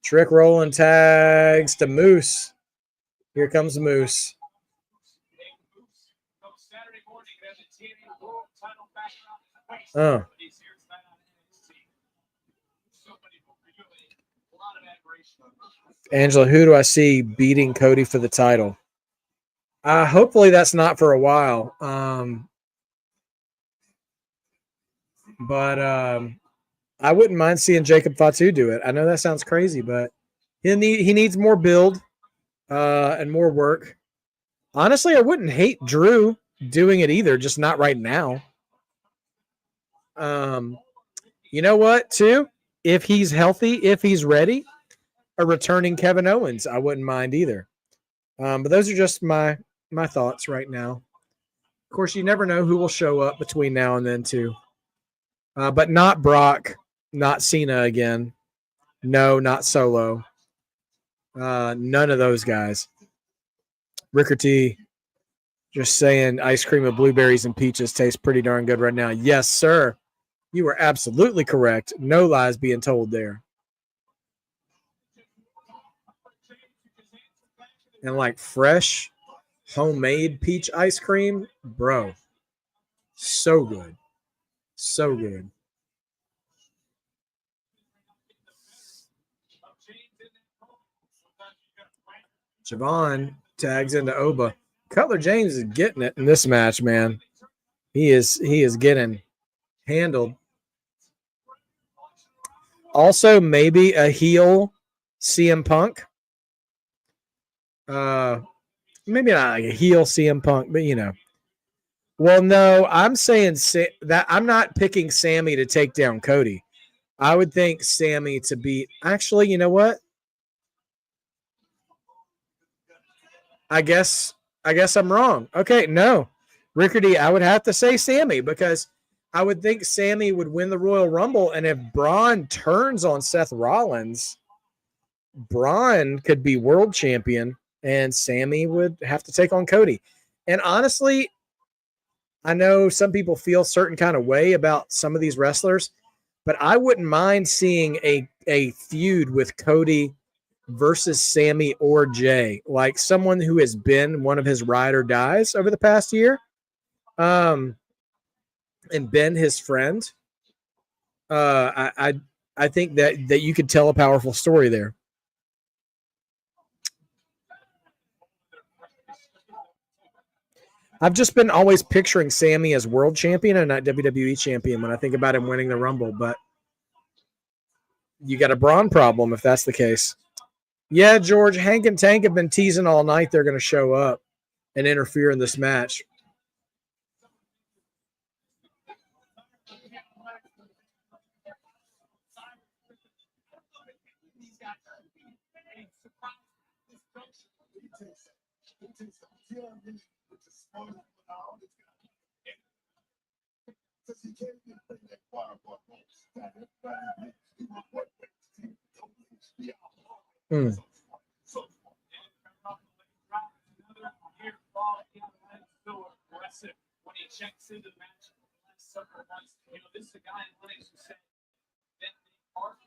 Trick rolling tags to Moose. Here comes Moose. Oh. Angela, who do I see beating Cody for the title? Hopefully that's not for a while. But I wouldn't mind seeing Jacob Fatu do it. I know that sounds crazy, but he needs more build and more work. Honestly, I wouldn't hate Drew doing it either, just not right now. You know what, too? If he's healthy, if he's ready, a returning Kevin Owens, I wouldn't mind either. But those are just my thoughts right now. Of course, you never know who will show up between now and then, too. But not Brock, not Cena again. No, not Solo. None of those guys. Ricker T, just saying ice cream with blueberries and peaches tastes pretty darn good right now. Yes, sir. You were absolutely correct. No lies being told there. And like fresh, homemade peach ice cream, bro. So good. So good. Javon tags into Oba. Cutler James is getting it in this match, man. He is getting handled. Also, maybe a heel CM Punk. Maybe not like a heel CM Punk, but you know. Well, no, I'm saying that I'm not picking Sammy to take down Cody. I would think Sammy to beat. Actually, you know what? I guess I'm wrong. Okay, no. Rickardy, I would have to say Sammy because I would think Sammy would win the Royal Rumble, and if Braun turns on Seth Rollins, Braun could be world champion, and Sammy would have to take on Cody. And honestly, I know some people feel certain kind of way about some of these wrestlers, but I wouldn't mind seeing a feud with Cody versus Sammy or Jay, like someone who has been one of his ride or dies over the past year, and been his friend. I think that you could tell a powerful story there. I've just been always picturing Sammy as world champion and not WWE champion when I think about him winning the Rumble, but you got a Braun problem if that's the case. Yeah, George, Hank and Tank have been teasing all night they're going to show up and interfere in this match.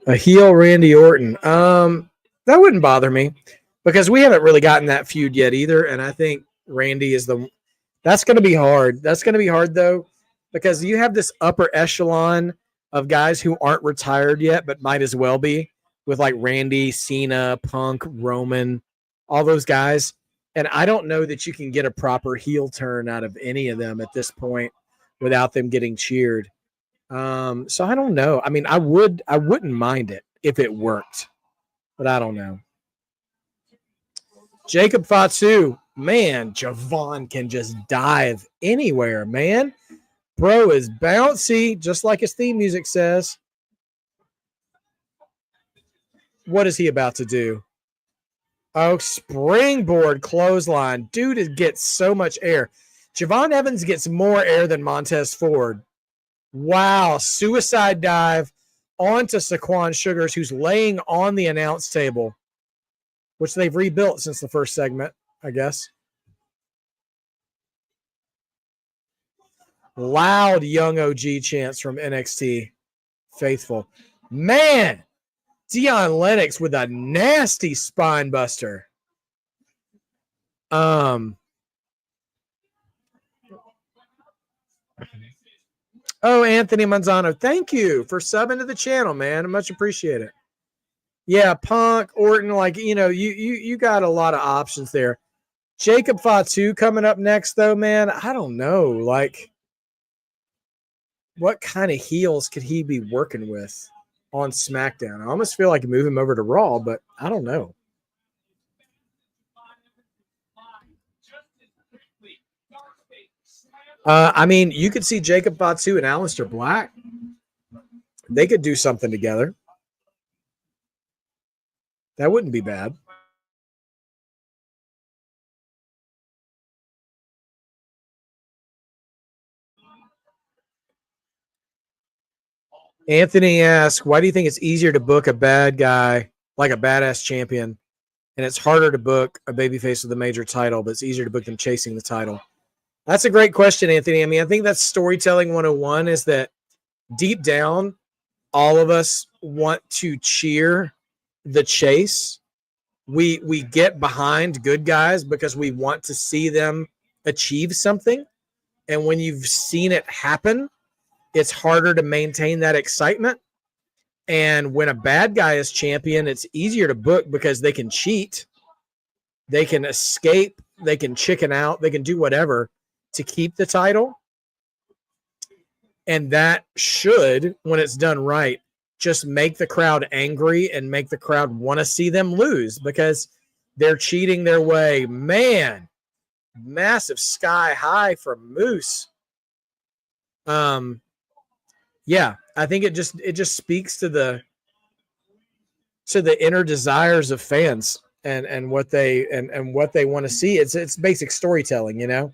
A heel Randy Orton. That wouldn't bother me because we haven't really gotten that feud yet either. And I think Randy is that's going to be hard. That's going to be hard though, because you have this upper echelon of guys who aren't retired yet, but might as well be, with like Randy, Cena, Punk, Roman, all those guys. And I don't know that you can get a proper heel turn out of any of them at this point without them getting cheered. So I don't know. I mean, I wouldn't mind it if it worked, but I don't know. Jacob Fatu, man, Javon can just dive anywhere, man. Bro is bouncy, just like his theme music says. What is he about to do? Oh, springboard clothesline. Dude gets so much air. Javon Evans gets more air than Montez Ford. Wow, suicide dive onto Saquon Sugars, who's laying on the announce table, which they've rebuilt since the first segment, I guess. Loud young OG chants from NXT faithful. Man, Dion Lennox with a nasty spine buster. Oh, Anthony Manzano, thank you for subbing to the channel, man. I much appreciate it. Yeah, Punk, Orton, like, you got a lot of options there. Jacob Fatu coming up next, though, man. I don't know. Like, what kind of heels could he be working with on SmackDown? I almost feel like move him over to Raw, but I don't know. I mean, you could see Jacob Fatu and Aleister Black. They could do something together. That wouldn't be bad. Anthony asks, why do you think it's easier to book a bad guy like a badass champion, and it's harder to book a babyface with a major title, but it's easier to book them chasing the title? That's a great question, Anthony. I mean, I think that's storytelling 101 is that deep down, all of us want to cheer the chase. We get behind good guys because we want to see them achieve something. And when you've seen it happen, it's harder to maintain that excitement. And when a bad guy is champion, it's easier to book because they can cheat. They can escape. They can chicken out. They can do whatever to keep the title. And that should, when it's done right, just make the crowd angry and make the crowd want to see them lose because they're cheating their way. Man, massive sky high from Moose. Yeah, I think it just speaks to the inner desires of fans and what they want to see. It's basic storytelling, you know.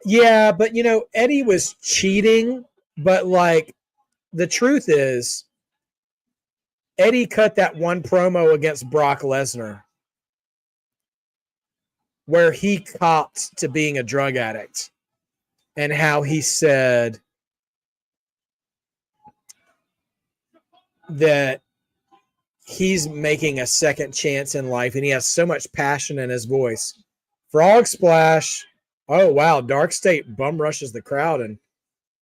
Yeah, but Eddie was cheating, but like the truth is Eddie cut that one promo against Brock Lesnar where he copped to being a drug addict and how he said that he's making a second chance in life and he has so much passion in his voice. Frog Splash. Oh, wow. DARKSTATE bum rushes the crowd and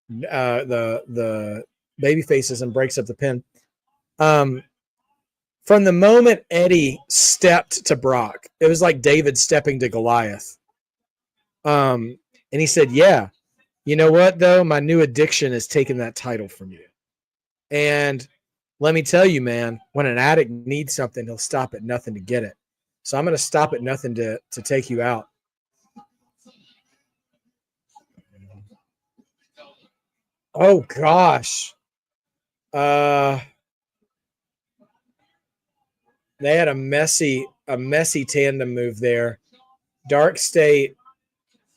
the baby faces and breaks up the pin. From the moment Eddie stepped to Brock, it was like David stepping to Goliath. And he said, yeah, you know what, though? My new addiction is taking that title from you. And let me tell you, man, when an addict needs something, he'll stop at nothing to get it. So I'm going to stop at nothing to take you out. Oh, gosh. They had a messy tandem move there. DARKSTATE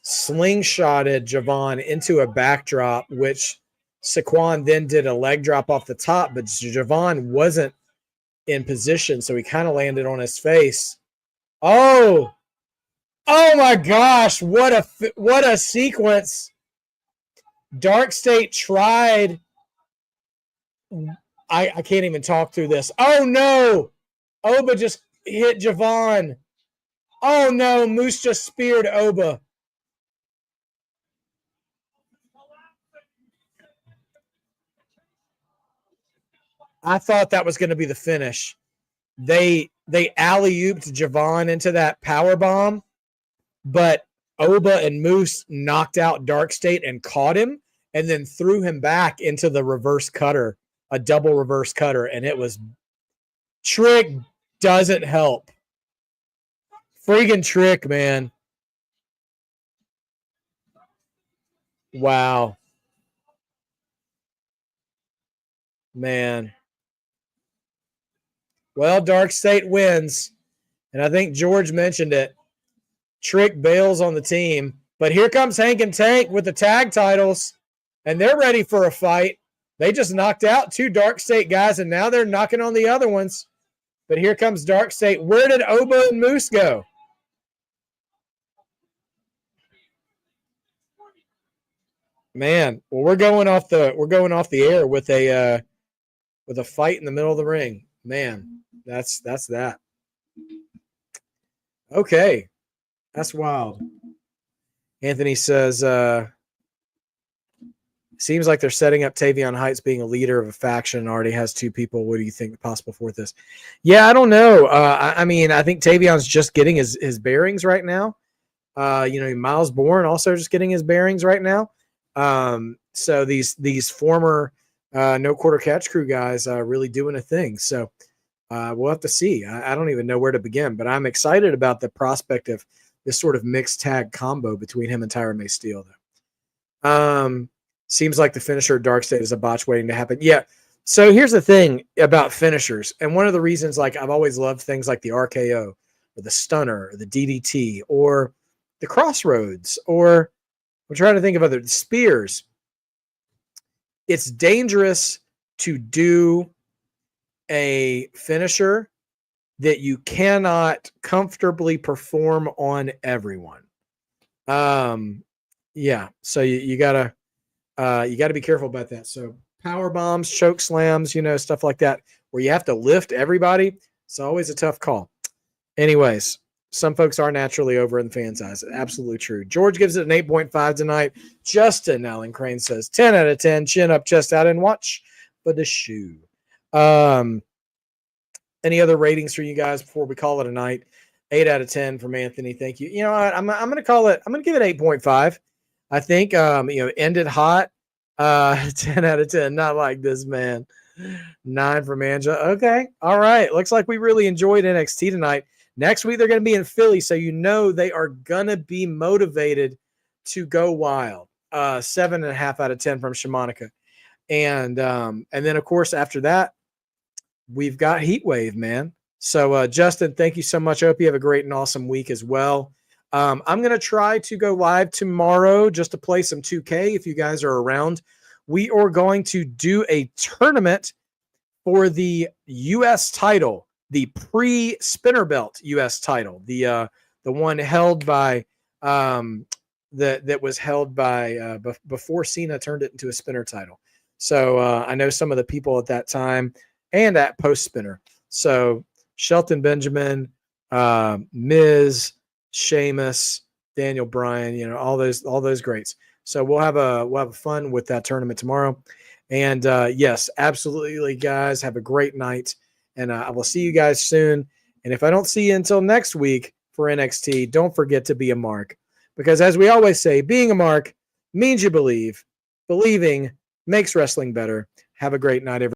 slingshotted Javon into a backdrop, which Saquon then did a leg drop off the top, but Javon wasn't in position, so he kind of landed on his face. Oh my gosh, what a sequence. DARKSTATE tried. I can't even talk through this. Oh no, Oba just hit Javon. Oh no, Moose just speared Oba. I thought that was going to be the finish. They alley-ooped Javon into that power bomb, but Oba and Moose knocked out DARKSTATE and caught him and then threw him back into the reverse cutter, a double reverse cutter, and it was Trick doesn't help. Freaking Trick, man. Wow. Man. Well, DARKSTATE wins, and I think George mentioned it. Trick bails on the team, but here comes Hank and Tank with the tag titles, and they're ready for a fight. They just knocked out 2 DARKSTATE guys, and now they're knocking on the other ones. But here comes DARKSTATE. Where did Oba and Moose go? Man, well, we're going off the air with with a fight in the middle of the ring. Man, that's that. Okay. That's wild. Anthony says, seems like they're setting up Tavion Heights being a leader of a faction and already has 2 people. What do you think the possible fourth is? Yeah, I don't know. I mean, I think Tavion's just getting his bearings right now. Miles Bourne also just getting his bearings right now. So these former no quarter catch crew guys really doing a thing. So we'll have to see. I don't even know where to begin, but I'm excited about the prospect of this sort of mixed tag combo between him and Tyron May Steele, though. Seems like the finisher of DARKSTATE is a botch waiting to happen. Yeah. So here's the thing about finishers. And one of the reasons, like, I've always loved things like the RKO or the stunner or the DDT or the crossroads, or I'm trying to think of other spears. It's dangerous to do a finisher that you cannot comfortably perform on everyone. Yeah. So you gotta be careful about that. So power bombs, choke slams, stuff like that, where you have to lift everybody. It's always a tough call. Anyways, some folks are naturally over in the fan size. Absolutely true. George gives it an 8.5 tonight. Justin Allen Crane says 10 out of 10. Chin up, chest out, and watch for the shoe. Any other ratings for you guys before we call it a night? 8 out of 10 from Anthony. Thank you. I'm going to call it. I'm going to give it 8.5. I think ended hot. 10 out of 10. Not like this, man. 9 from Angela. Okay. All right. Looks like we really enjoyed NXT tonight. Next week they're going to be in Philly, so they are going to be motivated to go wild. 7.5 out of 10 from Shamanica. And then of course after that, we've got Heatwave, man. So Justin, thank you so much. I hope you have a great and awesome week as well. I'm going to try to go live tomorrow just to play some 2K if you guys are around. We are going to do a tournament for the U.S. title, the pre-spinner belt U.S. title, the one held by that was held by before Cena turned it into a spinner title. So I know some of the people at that time and at post spinner. So Shelton Benjamin, Miz, Sheamus, Daniel Bryan, all those greats. So we'll have fun with that tournament tomorrow. And yes, absolutely, guys, have a great night. And I will see you guys soon. And if I don't see you until next week for NXT, don't forget to be a mark. Because as we always say, being a mark means you believe. Believing makes wrestling better. Have a great night, everyone.